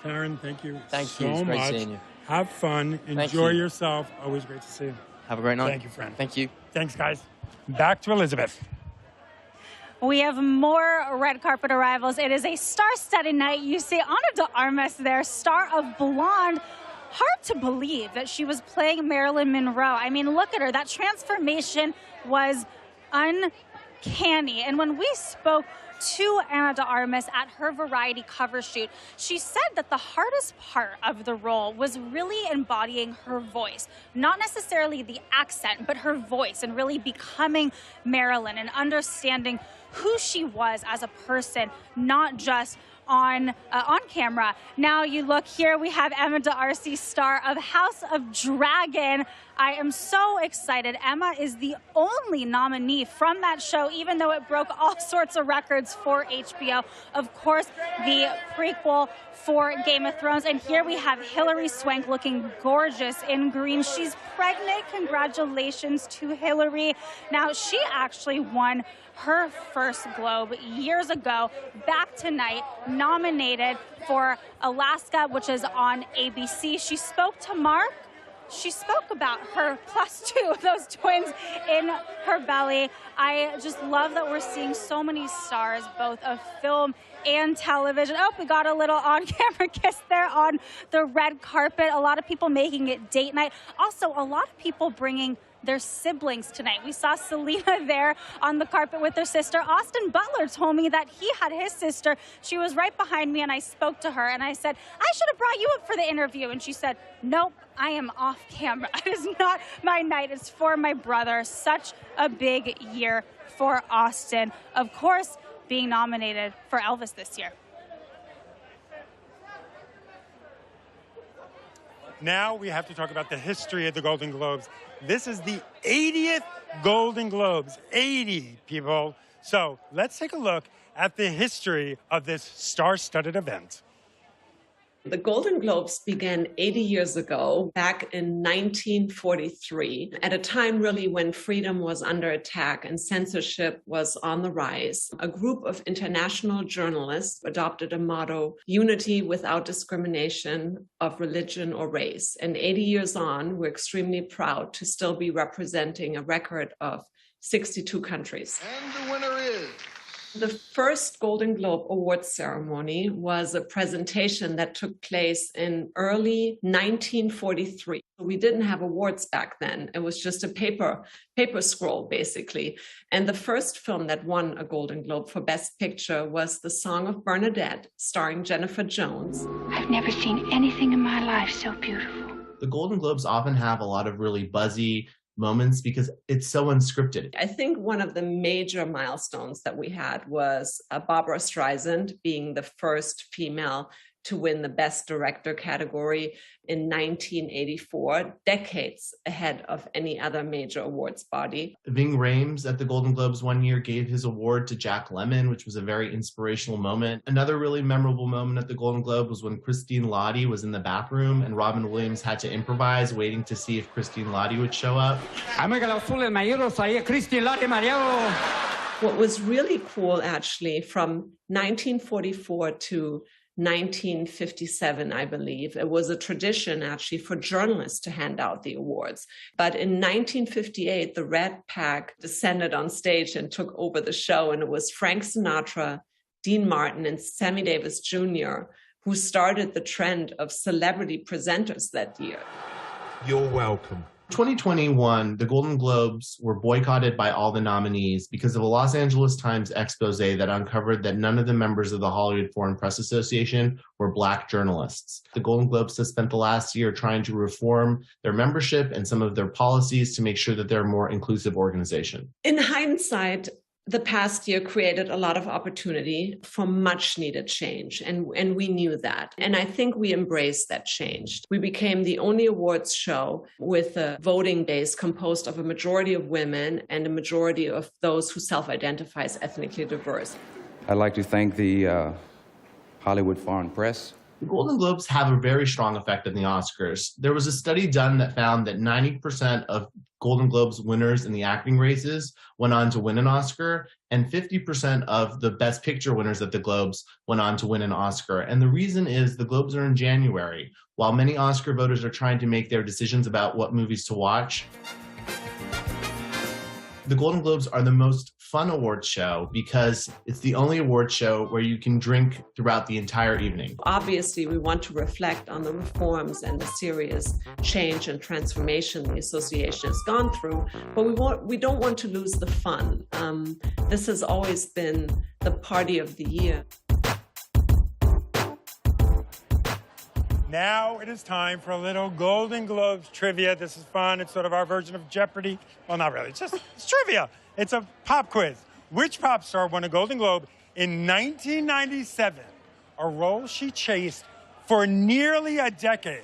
Karen, thank you Thank so you. It's great much. seeing you. Have fun. Enjoy yourself. Always great to see you. Have a great night. Thank you, friend. Thank you. Thanks, guys. Back to Elizabeth. We have more red carpet arrivals. It is a star-studded night. You see Ana de Armas there, star of Blonde. Hard to believe that she was playing Marilyn Monroe. I mean, look at her. That transformation was uncanny. And when we spoke to Ana de Armas at her Variety cover shoot, she said that the hardest part of the role was really embodying her voice. Not necessarily the accent, but her voice, and really becoming Marilyn and understanding who she was as a person, not just on camera. Now you look here, we have Emma D'Arcy, star of House of Dragon. I am so excited. Emma is the only nominee from that show, even though it broke all sorts of records for HBO. Of course, the prequel for Game of Thrones. And here we have Hilary Swank looking gorgeous in green. She's pregnant. Congratulations to Hilary. Now, she actually won her first Globe years ago, back tonight, nominated for Alaska, which is on ABC. She spoke to Marc. She spoke about her +2, those twins in her belly. I just love that we're seeing so many stars, both of film and television. Oh, we got a little on-camera kiss there on the red carpet. A lot of people making it date night. Also, a lot of people bringing their siblings tonight. We saw Selena there on the carpet with her sister. Austin Butler told me that he had his sister. She was right behind me, and I spoke to her, and I said, I should have brought you up for the interview. And she said, nope, I am off camera. It is not my night. It's for my brother. Such a big year for Austin. Of course, being nominated for Elvis this year. Now we have to talk about the history of the Golden Globes. This is the 80th Golden Globes. 80, people. So let's take a look at the history of this star-studded event. The Golden Globes began 80 years ago, back in 1943, at a time really when freedom was under attack and censorship was on the rise. A group of international journalists adopted a motto, unity without discrimination of religion or race. And 80 years on, we're extremely proud to still be representing a record of 62 countries. And the winner is... The first Golden Globe Awards ceremony was a presentation that took place in early 1943. We didn't have awards back then. It was just a paper scroll, basically. And the first film that won a Golden Globe for Best Picture was The Song of Bernadette, starring Jennifer Jones. I've never seen anything in my life so beautiful. The Golden Globes often have a lot of really buzzy moments because it's so unscripted. I think one of the major milestones that we had was Barbra Streisand being the first female to win the Best Director category in 1984, decades ahead of any other major awards body. Ving Rhames at the Golden Globes one year gave his award to Jack Lemmon, which was a very inspirational moment. Another really memorable moment at the Golden Globe was when Christine Lottie was in the bathroom and Robin Williams had to improvise, waiting to see if Christine Lottie would show up. What was really cool, actually, from 1944 to 1957, I believe, it was a tradition actually for journalists to hand out the awards. But in 1958, the Red Pack descended on stage and took over the show, and it was Frank Sinatra, Dean Martin, and Sammy Davis Jr. who started the trend of celebrity presenters that year. You're welcome. 2021, the Golden Globes were boycotted by all the nominees because of a Los Angeles Times expose that uncovered that none of the members of the Hollywood Foreign Press Association were Black journalists. The Golden Globes has spent the last year trying to reform their membership and some of their policies to make sure that they're a more inclusive organization. In hindsight, the past year created a lot of opportunity for much needed change, and we knew that. And I think we embraced that change. We became the only awards show with a voting base composed of a majority of women and a majority of those who self-identify as ethnically diverse. I'd like to thank the Hollywood Foreign Press. The Golden Globes have a very strong effect on the Oscars. There was a study done that found that 90% of Golden Globes winners in the acting races went on to win an Oscar, and 50% of the Best Picture winners at the Globes went on to win an Oscar. And the reason is the Globes are in January. While many Oscar voters are trying to make their decisions about what movies to watch, the Golden Globes are the most fun awards show because it's the only awards show where you can drink throughout the entire evening. Obviously, we want to reflect on the reforms and the serious change and transformation the association has gone through, but we don't want to lose the fun. This has always been the party of the year. Now it is time for a little Golden Globes trivia. This is fun. It's sort of our version of Jeopardy. Well, not really. It's trivia. It's a pop quiz. Which pop star won a Golden Globe in 1997? A role she chased for nearly a decade.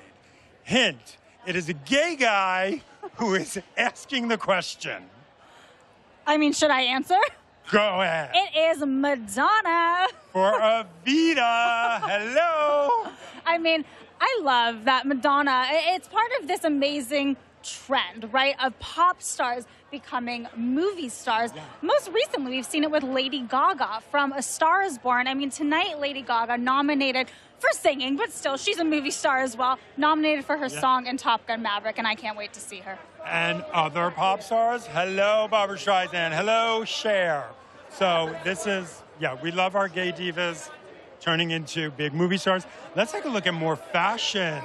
Hint, it is a gay guy who is asking the question. I mean, should I answer? Go ahead. It is Madonna. For Evita. Hello. I mean, I love that Madonna. It's part of this amazing trend, right, of pop stars becoming movie stars. Yeah. Most recently, we've seen it with Lady Gaga from A Star is Born. I mean, tonight, Lady Gaga nominated for singing, but still, she's a movie star as well, nominated for her song in Top Gun Maverick, and I can't wait to see her. And other pop stars, hello, Barbra Streisand, hello, Cher. So this is, we love our gay divas turning into big movie stars. Let's take a look at more fashion.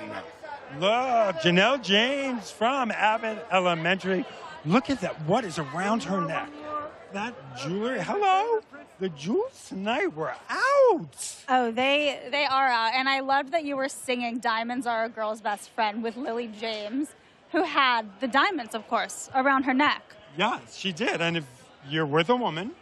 Look, Janelle James from Abbott Elementary. Look at that. What is around her neck? That jewelry. Hello? The jewels tonight were out. Oh, they are out. And I loved that you were singing Diamonds Are a Girl's Best Friend with Lily James, who had the diamonds, of course, around her neck. Yes, she did. And if you're with a woman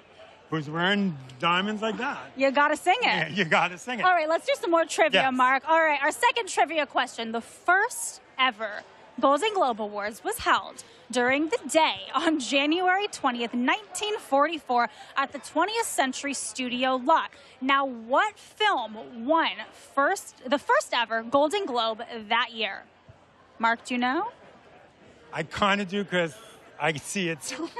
who's wearing diamonds like that, you gotta sing it. Yeah, you gotta sing it. All right, let's do some more trivia, Yes. Mark. All right, our second trivia question. The first ever Golden Globe Awards was held during the day on January 20th, 1944 at the 20th Century Studio lot. Now, what film won the first ever Golden Globe that year? Mark, do you know? I kind of do because I see it somewhere.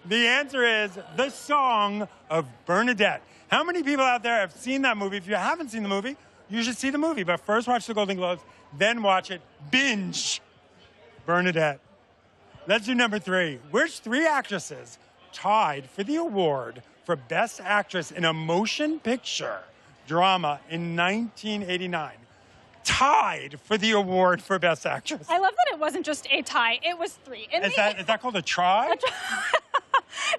The answer is The Song of Bernadette. How many people out there have seen that movie? If you haven't seen the movie, you should see the movie. But first watch the Golden Globes, then watch it. Binge Bernadette. Let's do number 3. Which 3 actresses tied for the award for Best Actress in a Motion Picture Drama in 1989? Tied for the award for Best Actress. I love that it wasn't just a tie, it was 3. Is that called a try?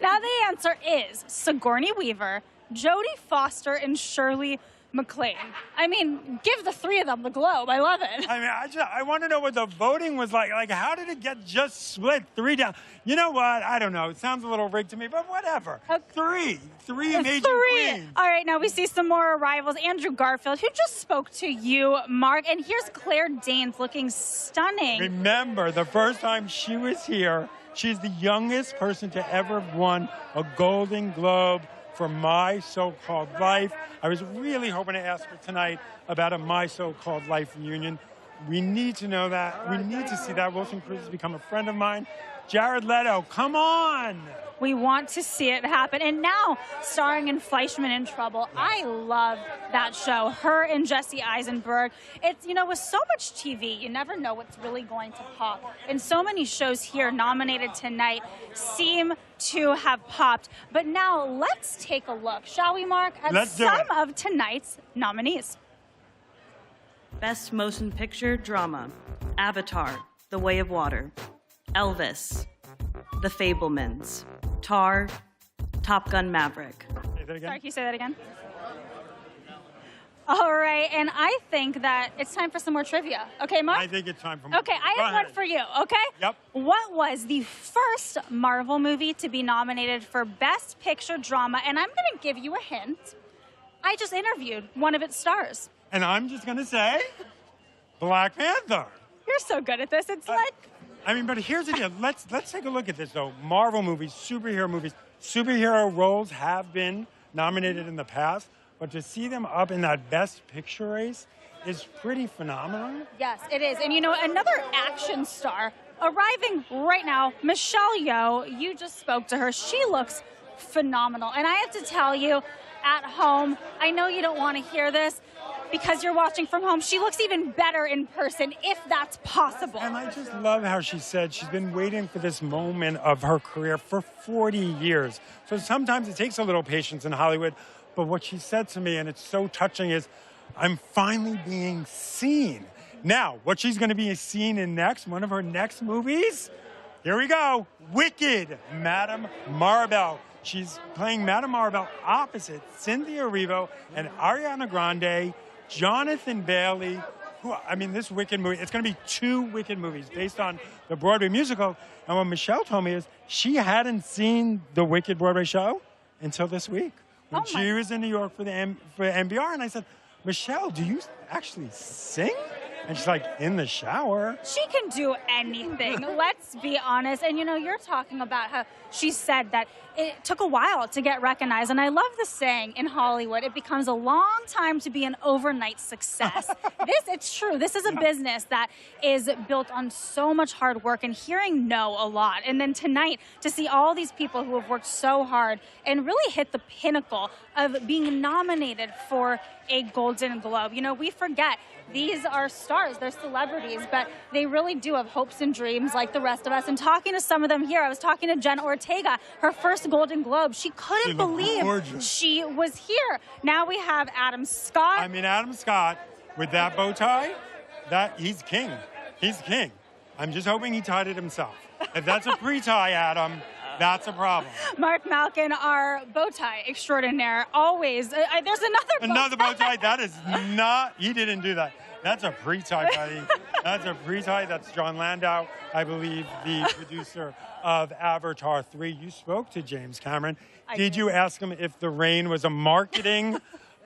Now the answer is Sigourney Weaver, Jodie Foster, and Shirley McLean. I mean, give the three of them the globe. I love it. I mean, I want to know what the voting was like. Like, how did it get just split 3 down? You know what? I don't know. It sounds a little rigged to me, but whatever. Three amazing queens. All right, now we see some more arrivals. Andrew Garfield, who just spoke to you, Mark, and here's Claire Danes looking stunning. Remember, the first time she was here, she's the youngest person to ever have won a Golden Globe for My So-Called Life. I was really hoping to ask her tonight about a My So-Called Life reunion. We need to know that. We need to see that. Wilson Cruz has become a friend of mine. Jared Leto, come on! We want to see it happen. And now, starring in Fleischman in Trouble, I love that show. Her and Jesse Eisenberg. It's, you know, with so much TV, you never know what's really going to pop. And so many shows here nominated tonight seem to have popped. But now, let's take a look, shall we, Mark, at some of tonight's nominees. Best Motion Picture Drama: Avatar, The Way of Water, Elvis, The Fabelmans, Tar, Top Gun Maverick. Sorry, can you say that again? All right, and I think that it's time for some more trivia. Okay, Mark? I think it's time for more. Okay, I have one for you, okay? Yep. What was the first Marvel movie to be nominated for Best Picture Drama? And I'm going to give you a hint. I just interviewed one of its stars. And I'm just going to say, Black Panther. You're so good at this. It's like... I mean, but here's the deal. Let's take a look at this, though. Marvel movies, superhero roles have been nominated in the past, but to see them up in that Best Picture race is pretty phenomenal. Yes, it is. And, you know, another action star arriving right now, Michelle Yeoh. You just spoke to her. She looks phenomenal. And I have to tell you, at home, I know you don't want to hear this, because you're watching from home, she looks even better in person, if that's possible. And I just love how she said she's been waiting for this moment of her career for 40 years. So sometimes it takes a little patience in Hollywood, but what she said to me, and it's so touching, is I'm finally being seen. Now, what she's going to be seen in next, one of her next movies, here we go, Wicked, Madame Maribel. She's playing Madame Maribel opposite Cynthia Erivo and Ariana Grande, Jonathan Bailey, who, I mean, this Wicked movie, it's going to be 2 Wicked movies based on the Broadway musical. And what Michelle told me is she hadn't seen the Wicked Broadway show until this week when she was in New York for NBR. And I said, Michelle, do you actually sing? And she's like, in the shower. She can do anything, let's be honest. And, you know, you're talking about how she said that it took a while to get recognized. And I love the saying in Hollywood, it becomes a long time to be an overnight success. It's true. This is a business that is built on so much hard work and hearing no a lot. And then tonight, to see all these people who have worked so hard and really hit the pinnacle of being nominated for a Golden Globe. You know, we forget these are stars, they're celebrities, but they really do have hopes and dreams like the rest of us. And talking to some of them here, I was talking to Jenna Ortega, her first Golden Globe. She couldn't believe she was here. Now we have Adam Scott. I mean, Adam Scott, with that bow tie, he's king. He's king. I'm just hoping he tied it himself. If that's a pre-tie, Adam, that's a problem. Mark Malkin, our bow tie extraordinaire, always. There's another bow tie. That is not, he didn't do that. That's a pre-tie, buddy. That's a pre-tie. That's John Landau, I believe, the producer of Avatar 3. You spoke to James Cameron. Did you ask him if The Rain was a marketing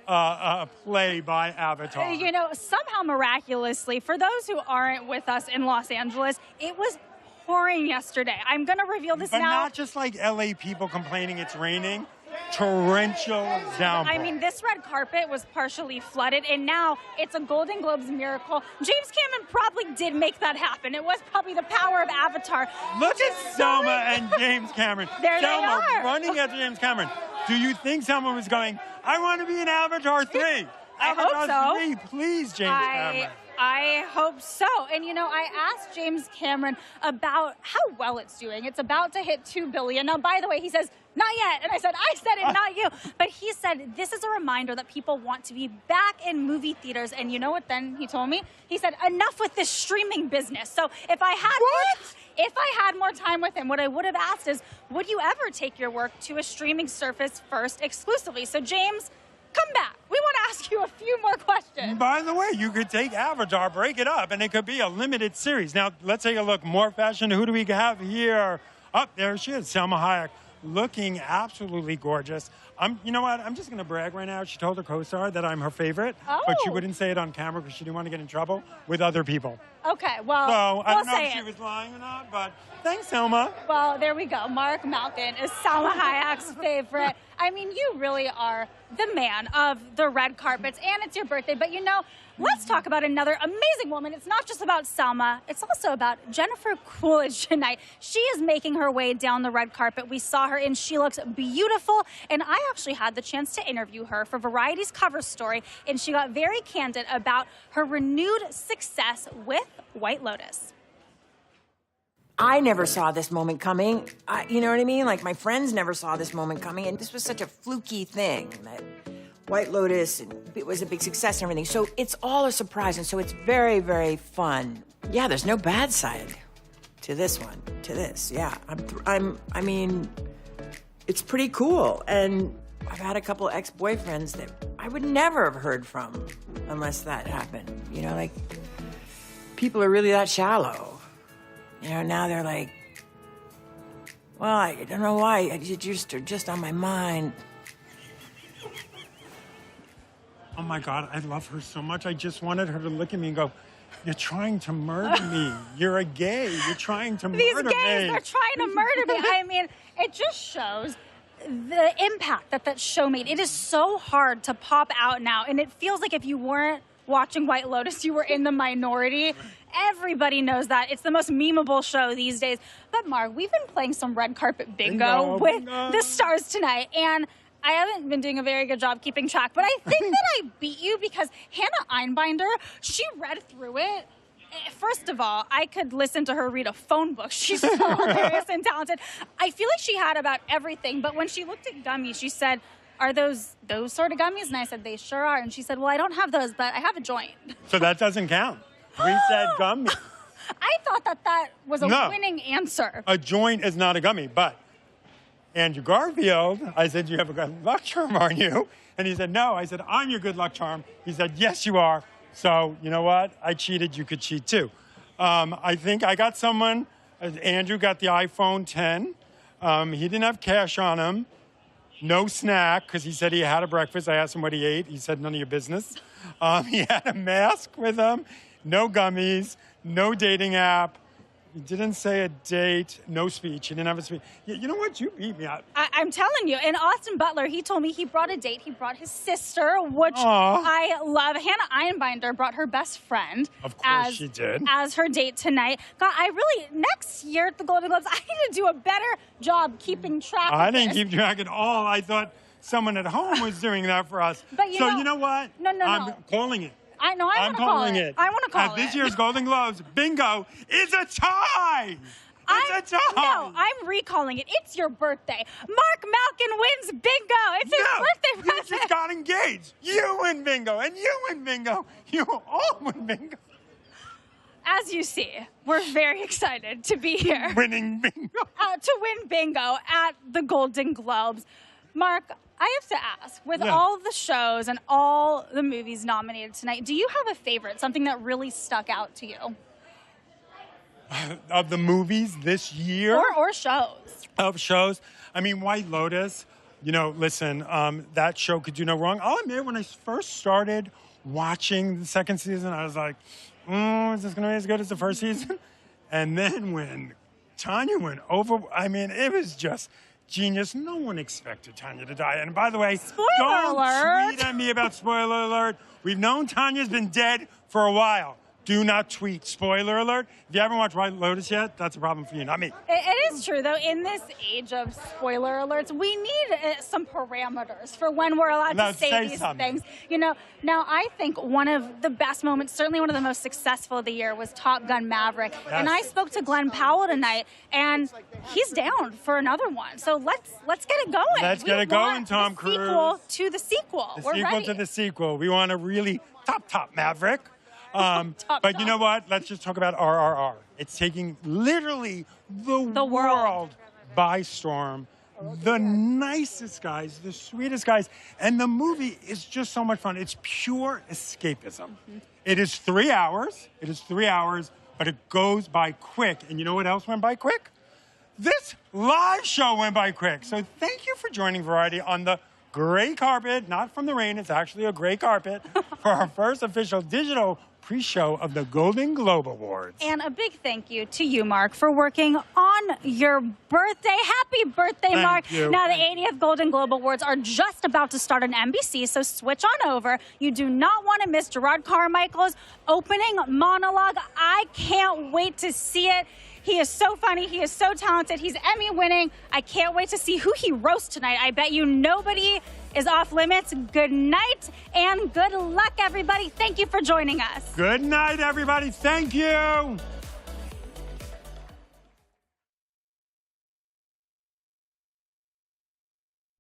play by Avatar? You know, somehow miraculously, for those who aren't with us in Los Angeles, it was pouring yesterday. I'm going to reveal this now. But not just like LA people complaining it's raining. Torrential downpour. I mean, this red carpet was partially flooded, and now it's a Golden Globes miracle. James Cameron probably did make that happen. It was probably the power of Avatar. Look at Selma and James Cameron. There Selma they are. running after James Cameron. Do you think Selma was going, I want to be in Avatar 3? Avatar 3, please, James Cameron. I hope so. And, you know, I asked James Cameron about how well it's doing. It's about to hit $2 billion. Now, by the way, he says, not yet. And I said, not you. But he said, this is a reminder that people want to be back in movie theaters. And you know what then he told me? He said, enough with this streaming business. So if I had more time with him, what I would have asked is, would you ever take your work to a streaming service first exclusively? So, James, come back. We want to ask you a few more questions. By the way, you could take Avatar, break it up, and it could be a limited series. Now, let's take a look. More fashion. Who do we have here? Up there she is, Salma Hayek, looking absolutely gorgeous. You know what? I'm just going to brag right now. She told her co-star that I'm her favorite, but she wouldn't say it on camera because she didn't want to get in trouble with other people. Okay, well, So I don't know say if she it. was lying or not, but thanks, Selma. Well, there we go. Marc Malkin is Salma Hayek's favorite. I mean, you really are the man of the red carpets, and it's your birthday. But you know, let's talk about another amazing woman. It's not just about Salma. It's also about Jennifer Coolidge tonight. She is making her way down the red carpet. We saw her and she looks beautiful. And I actually had the chance to interview her for Variety's cover story. And she got very candid about her renewed success with White Lotus. I never saw this moment coming. You know what I mean? Like, my friends never saw this moment coming, and this was such a fluky thing that White Lotus, and it was a big success and everything. So it's all a surprise, and so it's very, very fun. Yeah, there's no bad side to this one, to this. Yeah, I mean, it's pretty cool. And I've had a couple ex-boyfriends that I would never have heard from unless that happened. You know, like, people are really that shallow. You know, now they're like, well, I don't know why, you're just on my mind. Oh my God, I love her so much. I just wanted her to look at me and go, you're trying to murder me. You're a gay. You're trying to murder me. These gays, they're trying to murder me. I mean, it just shows the impact that show made. It is so hard to pop out now, and it feels like if you weren't watching White Lotus, you were in the minority. Everybody knows that. It's the most memeable show these days. But Marc, we've been playing some red carpet bingo with the stars tonight, and I haven't been doing a very good job keeping track, but I think that I beat you because Hannah Einbinder, she read through it. First of all, I could listen to her read a phone book. She's so hilarious and talented. I feel like she had about everything, but when she looked at gummies, she said, are those sort of gummies? And I said, they sure are. And she said, well, I don't have those, but I have a joint. So that doesn't count. We said gummy. I thought that was a winning answer. A joint is not a gummy, but Andrew Garfield, I said, you have a good luck charm, aren't you? And he said, no. I said, I'm your good luck charm. He said, yes, you are. So, you know what? I cheated. You could cheat, too. I think I got someone. Andrew got the iPhone 10. He didn't have cash on him. No snack, because he said he had a breakfast. I asked him what he ate. He said, none of your business. He had a mask with him. No gummies. No dating app. He didn't say a date, no speech. He didn't have a speech. You know what? You beat me out. I'm telling you. And Austin Butler, he told me he brought a date. He brought his sister, which Aww. I love. Hannah Einbinder brought her best friend. Of course she did. As her date tonight. God, next year at the Golden Globes, I need to do a better job keeping track of I didn't this. keep track at all. I thought someone at home was doing that for us. But you know what? No. I'm calling it. I know. I want to call it. I want to call it. This year's Golden Globes bingo is a tie. It's a tie. No, I'm recalling it. It's your birthday. Marc Malkin wins bingo. It's his birthday present. You just got engaged. You win bingo, and you win bingo. You all win bingo. As you see, we're very excited to be here. Winning bingo. To win bingo at the Golden Globes. Marc, I have to ask, with all the shows and all the movies nominated tonight, do you have a favorite, something that really stuck out to you? Of the movies this year? Or shows. Of shows. I mean, White Lotus, listen, that show could do no wrong. I'll admit, when I first started watching the second season, I was like, is this going to be as good as the first season? And then when Tanya went over, it was just genius. No one expected Tanya to die. And by the way, don't tweet at me about spoiler alert. We've known Tanya's been dead for a while. Do not tweet. Spoiler alert. If you haven't watched White Lotus yet, that's a problem for you, not me. It is true, though. In this age of spoiler alerts, we need some parameters for when we're allowed to say these things. Now I think one of the best moments, certainly one of the most successful of the year, was Top Gun Maverick. Yes. And I spoke to Glenn Powell tonight, and he's down for another one. So let's get it going. Let's get it going, Tom Cruise. Sequel to the sequel. We're ready. To the sequel. We want a really top Maverick. But you know what? Let's just talk about RRR. It's taking literally the world by storm. the nicest guys, the sweetest guys. And the movie is just so much fun. It's pure escapism. It is 3 hours. It is 3 hours, but it goes by quick. And you know what else went by quick? This live show went by quick. So thank you for joining Variety on the gray carpet, not from the rain, it's actually a gray carpet, for our first official digital pre-show of the Golden Globe Awards. And a big thank you to you, Mark, for working on your birthday. Happy birthday, Mark. you. Now, the 80th Golden Globe Awards are just about to start on NBC, so switch on over. You do not want to miss Gerard Carmichael's opening monologue. I can't wait to see it. He is so funny. He is so talented. He's Emmy winning. I can't wait to see who he roasts tonight. I bet you nobody is off limits. Good night and good luck, everybody. Thank you for joining us. Good night, everybody. Thank you.